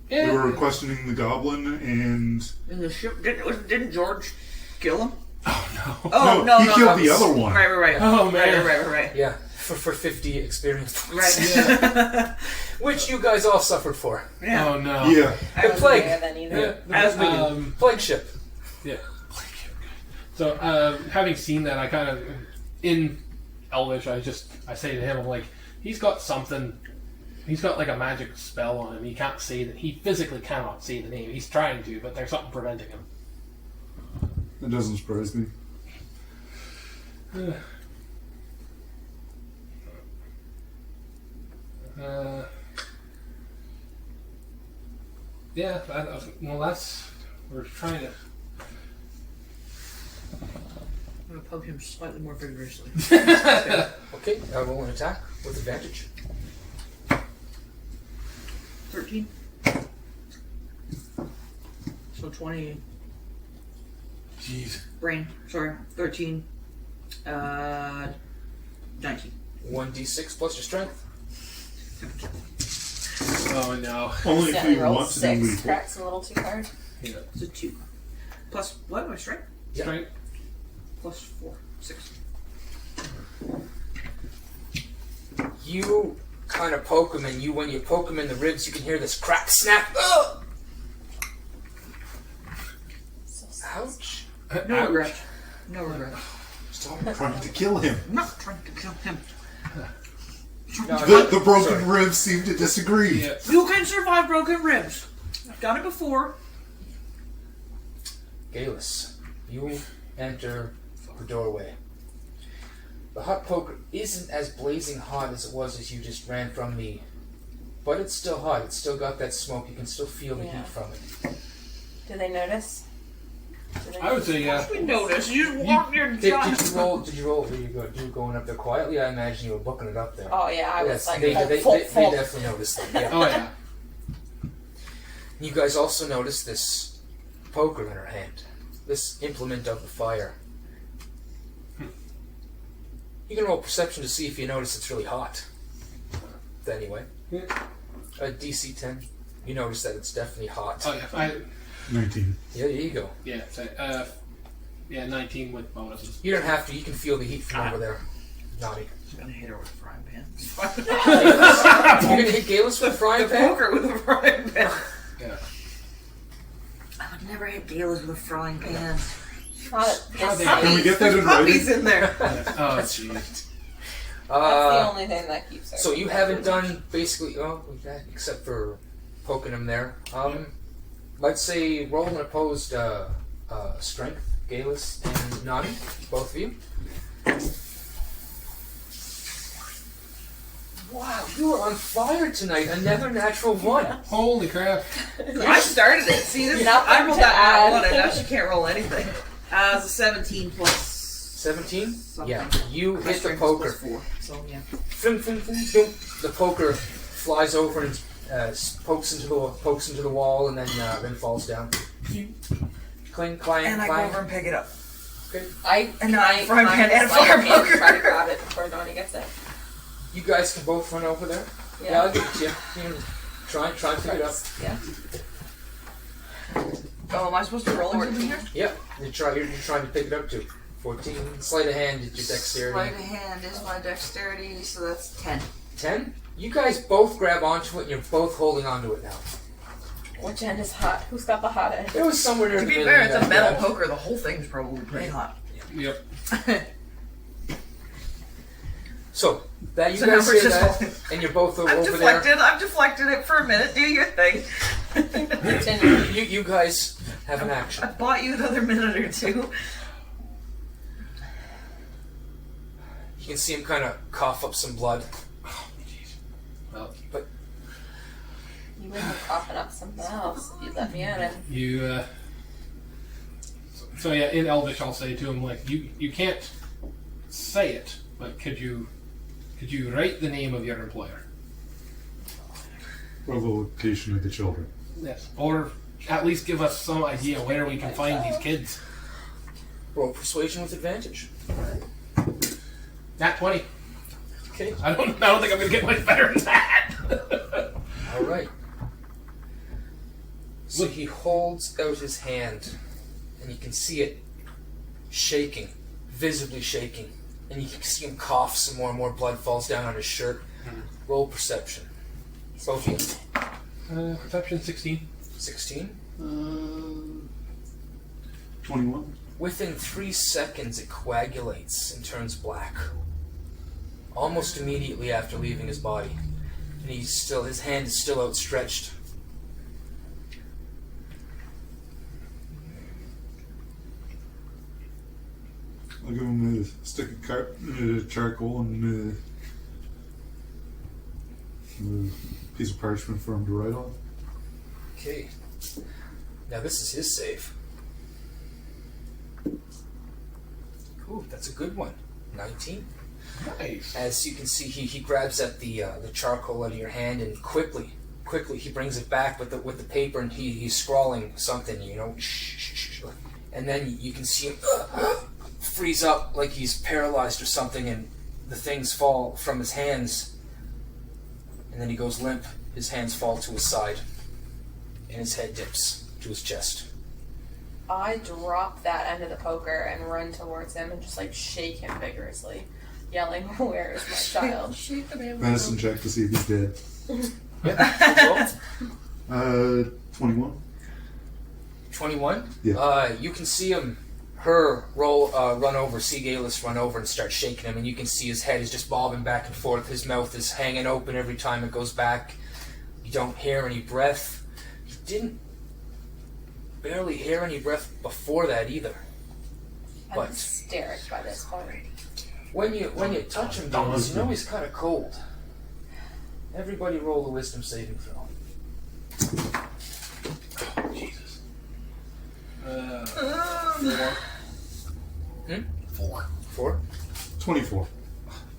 Speaker 5: Yeah.
Speaker 4: We were questioning the goblin and...
Speaker 3: in the ship. Didn't George kill him?
Speaker 5: Oh no.
Speaker 3: Oh,
Speaker 4: No, he
Speaker 3: no,
Speaker 4: killed
Speaker 3: no.
Speaker 4: the other one.
Speaker 3: Right.
Speaker 5: Oh, man.
Speaker 3: Right.
Speaker 6: Yeah, for 50 experience points.
Speaker 3: Right.
Speaker 6: Which you guys all suffered for.
Speaker 3: Yeah.
Speaker 5: Oh no.
Speaker 4: Yeah.
Speaker 2: I
Speaker 6: The
Speaker 2: wasn't
Speaker 6: plague.
Speaker 2: there then either.
Speaker 3: As we do.
Speaker 6: Plague ship.
Speaker 5: Yeah. So, having seen that, I kind of, in Elvish, I say to him, I'm like, he's got something, he's got like a magic spell on him. He can't say that, he physically cannot say the name. He's trying to, but there's something preventing him.
Speaker 4: That doesn't surprise me.
Speaker 5: Yeah, we're trying to.
Speaker 3: I'm gonna poke him slightly more vigorously.
Speaker 6: Okay, roll an attack with advantage.
Speaker 3: 13. So 20.
Speaker 5: Jeez.
Speaker 3: Brain. Sorry. 13. 19.
Speaker 6: 1d6 plus your strength.
Speaker 5: Oh no.
Speaker 4: Only if
Speaker 2: Yeah,
Speaker 4: we
Speaker 2: rolled
Speaker 4: want to do
Speaker 2: 6.
Speaker 4: lethal.
Speaker 2: Cracks a little too hard.
Speaker 5: Yeah.
Speaker 3: It's a 2. Plus what? My strength?
Speaker 6: Yeah.
Speaker 5: Strength.
Speaker 3: Plus 4. 6.
Speaker 6: You kind of poke him, and when you poke him in the ribs, you can hear this crack, snap. Ugh! Ouch.
Speaker 3: No regret. No regret.
Speaker 4: Stop trying to kill him.
Speaker 3: I'm not trying to kill him.
Speaker 4: The broken ribs seem to disagree.
Speaker 5: Yeah.
Speaker 3: You can survive broken ribs. I've done it before.
Speaker 6: Geillis, you enter the doorway. The hot poker isn't as blazing hot as it was as you just ran from me, but it's still hot. It's still got that smoke. You can still feel the heat from it.
Speaker 2: Do they notice?
Speaker 5: I would say yeah.
Speaker 3: We noticed. You just walked near
Speaker 6: Did you roll? Were you going up there quietly? I imagine you were booking it up there.
Speaker 2: Oh yeah, I was like,
Speaker 6: they
Speaker 2: full.
Speaker 6: definitely noticed that. Yeah.
Speaker 5: Oh yeah.
Speaker 6: You guys also notice this poker in her hand, this implement of the fire. You can roll perception to see if you notice it's really hot. Anyway, a DC 10. You notice that it's definitely hot.
Speaker 5: Oh yeah.
Speaker 4: 19.
Speaker 6: Yeah, there you go.
Speaker 5: Yeah. So, 19 with bonuses.
Speaker 6: You don't have to. You can feel the heat from over there. Nonny.
Speaker 3: I'm gonna hit her with a frying pan.
Speaker 6: You're gonna hit Geillis with a frying
Speaker 3: The
Speaker 6: pan?
Speaker 3: poker with a frying pan.
Speaker 5: Yeah.
Speaker 3: I would never hit Geillis with a frying pan.
Speaker 4: Can we get that in
Speaker 3: Puppies
Speaker 4: writing?
Speaker 3: in there.
Speaker 5: Oh jeez.
Speaker 2: That's the only thing that keeps her.
Speaker 6: So you haven't done basically, except for poking him there. Let's say roll an opposed strength, Geillis and Nonny, both of you. Wow, you are on fire tonight. Another natural one.
Speaker 5: Holy crap.
Speaker 3: I started it. See, this
Speaker 2: Nothing
Speaker 3: I rolled
Speaker 2: to
Speaker 3: that
Speaker 2: add.
Speaker 3: one, and now she can't roll anything. It's a 17 plus
Speaker 6: 17?
Speaker 3: something.
Speaker 6: Yeah, you
Speaker 3: My
Speaker 6: hit the
Speaker 3: strength is
Speaker 6: poker.
Speaker 3: plus 4, so yeah.
Speaker 6: Flim, flim, flim, flim. The poker flies over and pokes into the wall and then falls down. Cling, clang,
Speaker 3: And I go
Speaker 6: clang.
Speaker 3: over and pick it up.
Speaker 6: Okay.
Speaker 3: And I frying pan and
Speaker 2: fire
Speaker 3: fire poker.
Speaker 2: Try to grab it before Nonny gets it.
Speaker 6: You guys can both run over there. Yeah, I'll give it to you. You can try and pick it up.
Speaker 2: Yeah.
Speaker 3: Oh, am I supposed to roll something here?
Speaker 6: Yep. You're trying to pick it up too. 14. Sleight of hand is your dexterity.
Speaker 3: Sleight of hand is my dexterity, so that's 10.
Speaker 6: 10? You guys both grab onto it and you're both holding onto it now.
Speaker 2: Which end is hot? Who's got the hot end?
Speaker 6: It was somewhere near
Speaker 3: To
Speaker 6: the
Speaker 3: be
Speaker 6: middle.
Speaker 3: fair,
Speaker 6: you
Speaker 3: it's a
Speaker 6: guys
Speaker 3: metal
Speaker 6: grabbed.
Speaker 3: poker. The whole thing's probably pretty hot.
Speaker 5: Yep.
Speaker 6: So, that you
Speaker 3: So now
Speaker 6: guys
Speaker 3: we're
Speaker 6: say
Speaker 3: just
Speaker 6: that, and you're both over
Speaker 3: I've
Speaker 6: there.
Speaker 3: deflected. I've deflected it for a minute. Do your thing.
Speaker 2: Continue.
Speaker 6: You guys have an action.
Speaker 3: I bought you another minute or two.
Speaker 6: You can see him kind of cough up some blood.
Speaker 5: Well,
Speaker 2: You would have coughing up something else. You let me at it.
Speaker 5: you. So yeah, in Elvish, I'll say to him like, you can't say it, but could you write the name of your employer?
Speaker 4: Or the location of the children.
Speaker 5: Yes. Or at least give us some idea where we can find these kids.
Speaker 6: Roll persuasion with advantage.
Speaker 5: Nat 20.
Speaker 6: Okay.
Speaker 5: I don't think I'm gonna get much better than that.
Speaker 6: All right. So he holds out his hand, and you can see it shaking, visibly shaking, and you can see him cough some more and more blood falls down on his shirt. Roll perception. Both of you.
Speaker 5: Perception 16.
Speaker 6: 16.
Speaker 4: 21.
Speaker 6: Within 3 seconds, it coagulates and turns black. Almost immediately after leaving his body. And his hand is still outstretched.
Speaker 4: I'll give him a stick of charcoal and a piece of parchment for him to write on.
Speaker 6: Okay. Now this is his save. Ooh, that's a good one. 19.
Speaker 5: Nice.
Speaker 6: As you can see, he grabs at the charcoal out of your hand and quickly he brings it back with the paper and he's scrawling something, and then you can see him freeze up like he's paralyzed or something, and the things fall from his hands, and then he goes limp. His hands fall to his side, and his head dips to his chest.
Speaker 2: I drop that end of the poker and run towards him and just like shake him vigorously. yelling, "Where is my child?"
Speaker 3: Shake the baby.
Speaker 4: Medicine check to see if he's dead.
Speaker 6: Yeah.
Speaker 4: 21.
Speaker 6: 21?
Speaker 4: Yeah.
Speaker 6: You can see him, run over, see Geillis run over and start shaking him, and you can see his head is just bobbing back and forth. His mouth is hanging open every time it goes back. You don't hear any breath. You didn't barely hear any breath before that either.
Speaker 2: I'm
Speaker 6: But
Speaker 2: hysteric by this point.
Speaker 6: when you touch him, Geillis, you know he's kind of cold. Everybody roll a wisdom saving throw.
Speaker 5: Jesus.
Speaker 6: 4. 4?
Speaker 4: 24.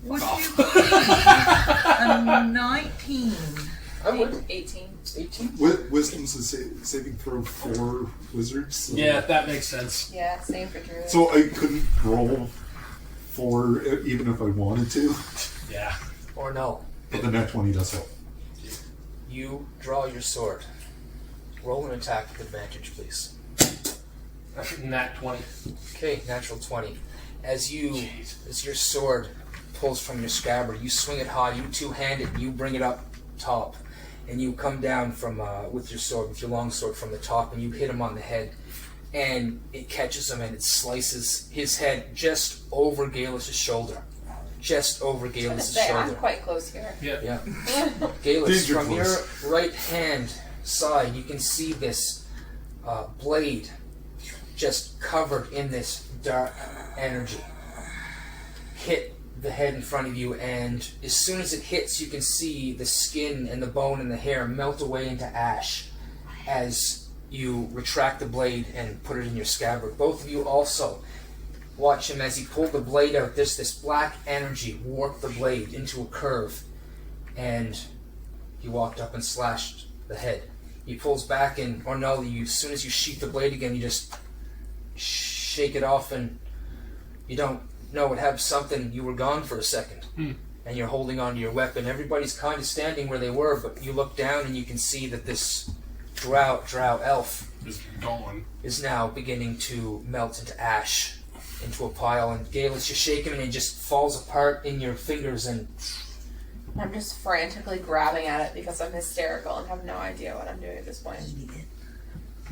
Speaker 3: What'd you a 19.
Speaker 6: I would.
Speaker 2: 18.
Speaker 6: 18?
Speaker 4: Wisdom's a saving throw for wizards. So.
Speaker 5: Yeah, that makes sense.
Speaker 2: Yeah, same for Druid.
Speaker 4: So I couldn't roll 4 even if I wanted to.
Speaker 5: Yeah.
Speaker 6: Or no.
Speaker 4: But the nat 20 does help.
Speaker 6: You draw your sword. Roll an attack with advantage, please.
Speaker 5: Nat 20.
Speaker 6: Okay, natural 20. As your sword pulls from your scabbard, you swing it high, you two-hand it, you bring it up top, and you come down from with your sword, with your long sword from the top, and you hit him on the head, and it catches him and it slices his head just over Geillis' shoulder. Just over Geillis'
Speaker 2: I'm
Speaker 6: shoulder.
Speaker 2: quite close here.
Speaker 6: Yeah. Geillis,
Speaker 4: Danger
Speaker 6: from
Speaker 4: close.
Speaker 6: your right hand side, you can see this blade just covered in this dark energy hit the head in front of you, and as soon as it hits, you can see the skin and the bone and the hair melt away into ash as you retract the blade and put it in your scabbard. Both of you also watch him as he pulled the blade out. This black energy warped the blade into a curve, and he walked up and slashed the head. He pulls back, and as soon as you sheath the blade again, you just shake it off, and you don't know it had something. You were gone for a second, and you're holding onto your weapon. Everybody's kind of standing where they were, but you look down and you can see that this drow elf
Speaker 5: Just gone.
Speaker 6: is now beginning to melt into ash, into a pile. And Geillis, you shake him and it just falls apart in your fingers, and
Speaker 2: I'm just frantically grabbing at it because I'm hysterical and have no idea what I'm doing at this point.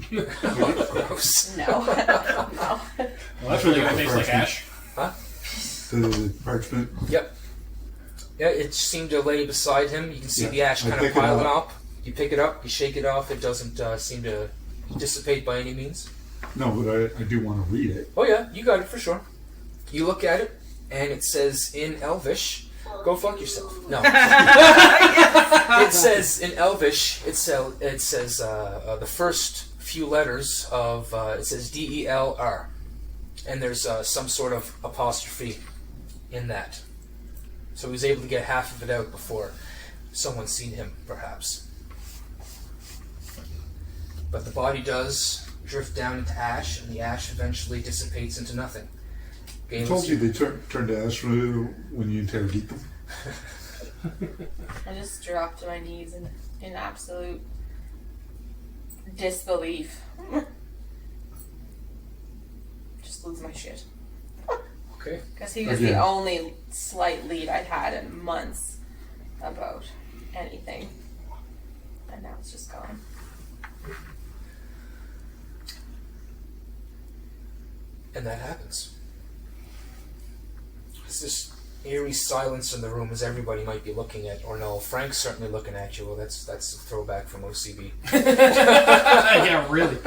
Speaker 6: gross.
Speaker 2: No, no.
Speaker 5: Well, that's really good. Tastes like ash.
Speaker 4: The parchment.
Speaker 6: Yep. Yeah, it seemed to lay beside him. You can see the ash
Speaker 4: I
Speaker 6: kind of
Speaker 4: pick it
Speaker 6: piling
Speaker 4: up.
Speaker 6: up. You pick it up, you shake it off. It doesn't seem to dissipate by any means.
Speaker 4: No, but I do want to read it.
Speaker 6: Oh yeah, you got it for sure. You look at it, and it says in Elvish, "Go fuck yourself." No. It says in Elvish. It says the first few letters of it says DELR, and there's some sort of apostrophe in that. So he was able to get half of it out before someone's seen him, perhaps. But the body does drift down into ash, and the ash eventually dissipates into nothing.
Speaker 4: I told you they turn to ash when you interrogate them.
Speaker 2: I just dropped to my knees in absolute disbelief. Just lose my shit.
Speaker 6: Okay.
Speaker 2: Because he was the only slight lead I'd had in months about anything. And now it's just gone.
Speaker 6: And that happens. There's this eerie silence in the room as everybody might be looking at, or no, Frank's certainly looking at you. Well, that's a throwback from OCB.
Speaker 5: Yeah, really.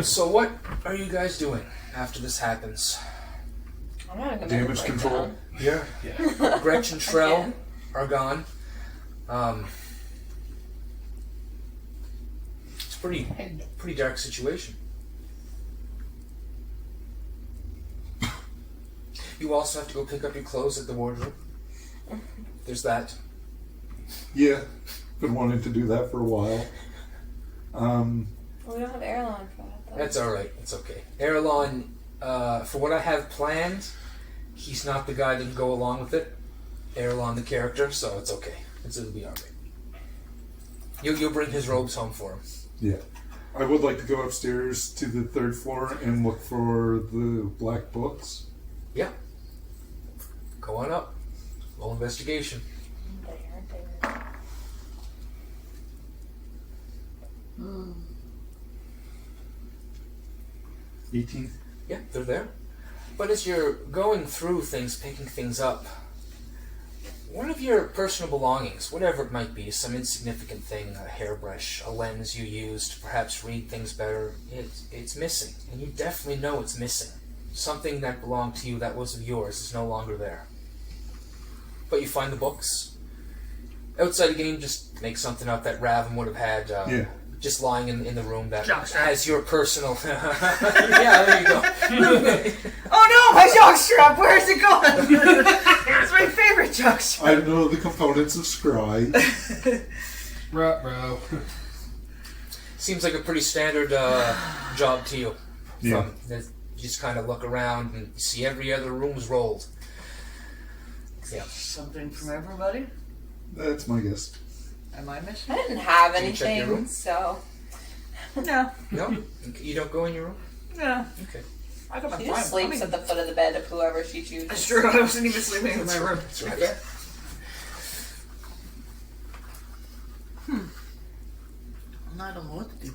Speaker 6: So what are you guys doing after this happens?
Speaker 2: I'm having a
Speaker 4: Damage control.
Speaker 6: Yeah.
Speaker 5: Yeah.
Speaker 6: Gretch and Trell
Speaker 2: Again.
Speaker 6: are gone. It's a pretty dark situation. You also have to go pick up your clothes at the wardrobe. There's that.
Speaker 4: Yeah, been wanting to do that for a while.
Speaker 2: Well, we don't have Erilon for that, though.
Speaker 6: That's alright. It's okay. Erilon, for what I have planned, he's not the guy that can go along with it. Erilon, the character, so it's okay. It'll be alright. You'll bring his robes home for him.
Speaker 4: Yeah. I would like to go upstairs to the 3rd floor and look for the black books.
Speaker 6: Yeah. Go on up. Roll investigation.
Speaker 2: There.
Speaker 4: 18.
Speaker 6: Yeah, they're there. But as you're going through things, picking things up, one of your personal belongings, whatever it might be, some insignificant thing, a hairbrush, a lens you used to perhaps read things better, it's missing. And you definitely know it's missing. Something that belonged to you that was of yours is no longer there. But you find the books. Outside again, just make something up that Ravim would have had just lying in the room that has your personal... Yeah, there you go.
Speaker 3: Oh no, my jockstrap! Where is it going? It's my favorite jockstrap.
Speaker 4: I know the components of scry.
Speaker 5: Bro.
Speaker 6: Seems like a pretty standard job to you.
Speaker 4: Yeah.
Speaker 6: You just kind of look around and you see every other room's rolled. Yeah.
Speaker 3: Something from everybody?
Speaker 4: That's my guess.
Speaker 3: Am I missing?
Speaker 2: I didn't have
Speaker 6: Can you check your room?
Speaker 2: anything, so
Speaker 3: No.
Speaker 6: No? You don't go in your room?
Speaker 3: No.
Speaker 6: Okay.
Speaker 3: I got my
Speaker 2: she
Speaker 3: prime.
Speaker 2: just sleeps at the foot of the bed of whoever she chooses.
Speaker 3: That's true. I wasn't even sleeping in my room.
Speaker 6: That's right.
Speaker 3: I don't know what to do.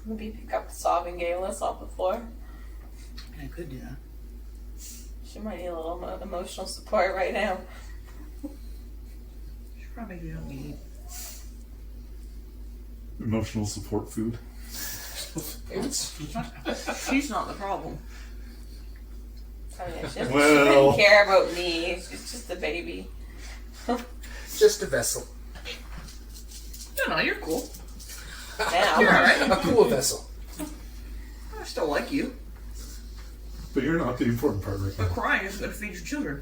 Speaker 2: Maybe pick up the sobbing Geillis off the floor.
Speaker 3: I could do that.
Speaker 2: She might need a little emotional support right now.
Speaker 3: Should probably do what we need.
Speaker 4: Emotional support food.
Speaker 3: She's not the problem.
Speaker 2: I mean, she
Speaker 4: Well.
Speaker 2: didn't care about me. She's just a baby.
Speaker 6: Just a vessel.
Speaker 3: No, you're cool.
Speaker 2: Now.
Speaker 3: You're alright.
Speaker 6: A cool vessel.
Speaker 3: I still like you.
Speaker 4: But you're not the important part right
Speaker 3: But
Speaker 4: now.
Speaker 3: crying isn't going to feed your children.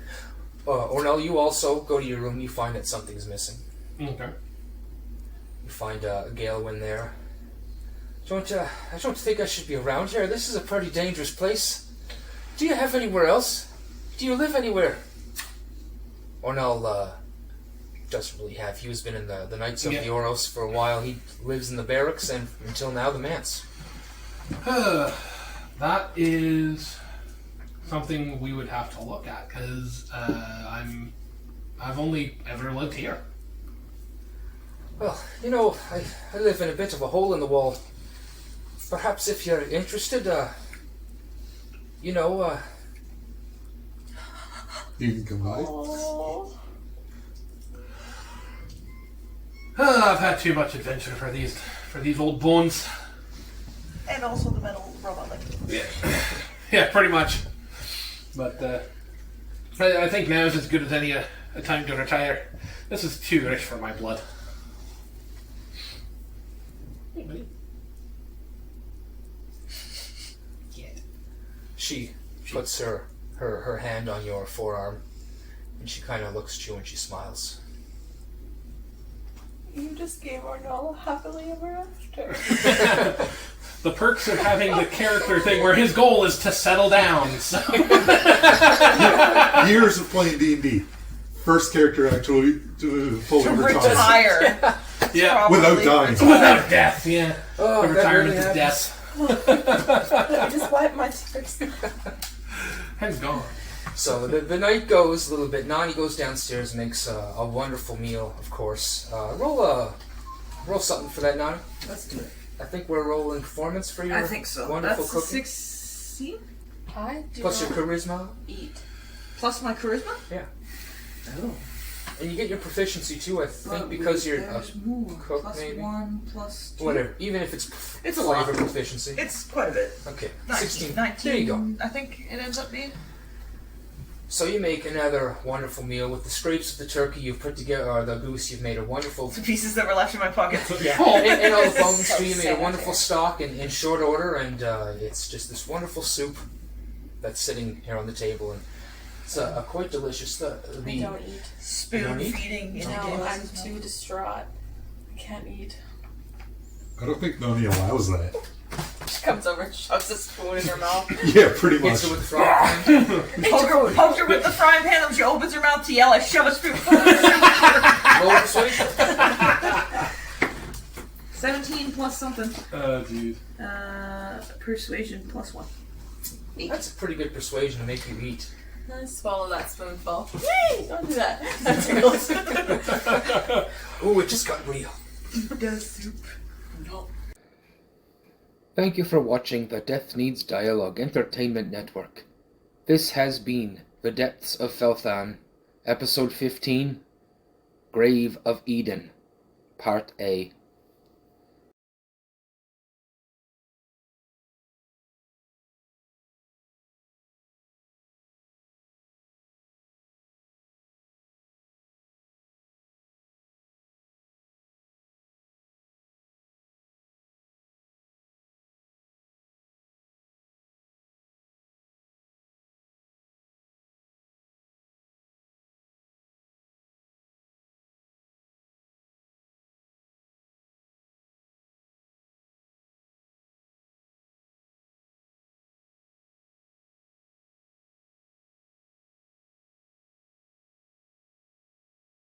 Speaker 6: Ornell, you also go to your room. You find that something's missing.
Speaker 5: Okay.
Speaker 6: You find a Gaelwyn there. I don't think I should be around here. This is a pretty dangerous place. Do you have anywhere else? Do you live anywhere? Ornell doesn't really have. He's been in the Knights of the Oros for a while. He lives in the barracks and until now the manse.
Speaker 5: That is something we would have to look at because I've only ever lived here.
Speaker 6: Well, I live in a bit of a hole in the wall. Perhaps if you're interested,
Speaker 4: You can come by.
Speaker 2: Oh.
Speaker 5: I've had too much adventure for these old bones.
Speaker 3: And also the metal robot leg.
Speaker 5: Yeah, pretty much. But I think now is as good as any a time to retire. This is too rich for my blood. Hey, buddy.
Speaker 6: she puts her hand on your forearm and she kind of looks at you and she smiles.
Speaker 2: You just gave Ornell a happily ever after.
Speaker 5: The perks of having the character thing where his goal is to settle down. So.
Speaker 4: Years of playing D&D. First character actually to fully retire.
Speaker 3: Retire.
Speaker 5: Yeah.
Speaker 4: Without dying.
Speaker 5: Without death, yeah.
Speaker 6: Oh,
Speaker 5: The
Speaker 6: that
Speaker 5: retirement
Speaker 6: really
Speaker 5: is
Speaker 6: happens.
Speaker 2: I just wipe my tears.
Speaker 5: Head's gone.
Speaker 6: So the night goes a little bit. Nonny goes downstairs, makes a wonderful meal, of course. Roll something for that, Nonny.
Speaker 3: Let's do it.
Speaker 6: I think we're rolling performance for your
Speaker 3: I think so.
Speaker 6: wonderful
Speaker 3: That's
Speaker 6: cooking.
Speaker 3: 16?
Speaker 2: I do
Speaker 6: Plus your
Speaker 2: not
Speaker 6: charisma.
Speaker 2: eat.
Speaker 3: Plus my charisma?
Speaker 6: Yeah.
Speaker 3: Oh.
Speaker 6: And you get your proficiency too, I think, because you're a cook,
Speaker 3: plus
Speaker 6: maybe.
Speaker 3: 1, plus 2.
Speaker 6: Whatever. Even if it's
Speaker 3: It's a
Speaker 6: flavor
Speaker 3: lot.
Speaker 6: proficiency.
Speaker 3: It's quite a bit.
Speaker 6: Okay.
Speaker 3: 19,
Speaker 6: 16.
Speaker 3: 19.
Speaker 6: There you go.
Speaker 3: I think it ends up being.
Speaker 6: So you make another wonderful meal with the scrapes of the turkey you've put together, or the goose. You've made a wonderful.
Speaker 3: The pieces that were left in my pocket.
Speaker 6: Yeah, and all the bones
Speaker 2: So
Speaker 6: too. You made a
Speaker 2: sad.
Speaker 6: wonderful stock in short order, and it's just this wonderful soup that's sitting here on the table, and it's quite delicious.
Speaker 2: I don't eat.
Speaker 6: You don't
Speaker 3: Spoon
Speaker 6: eat?
Speaker 3: feeding into
Speaker 2: No,
Speaker 3: Geillis'
Speaker 2: I'm
Speaker 3: mouth.
Speaker 2: too distraught. I can't eat.
Speaker 4: I don't think Nonny allows that.
Speaker 2: She comes over and shoves a spoon in her mouth.
Speaker 4: Yeah, pretty much.
Speaker 6: Hits her with the frying pan.
Speaker 3: Poked her with the frying pan, and she opens her mouth to yell. I shove a spoon.
Speaker 6: Roll persuasion.
Speaker 3: 17 plus something.
Speaker 5: Oh, jeez.
Speaker 3: Persuasion plus 1. 8.
Speaker 6: That's a pretty good persuasion to make you eat.
Speaker 2: I swallow that spoonful. Yay! Don't do that. That tickles.
Speaker 6: Oh, it just got real.
Speaker 3: Death soup.
Speaker 2: No.
Speaker 1: Thank you for watching the Death Needs Dialogue Entertainment Network. This has been The Depths of Fel'Than, Episode 15, Grave of Eden, Part A.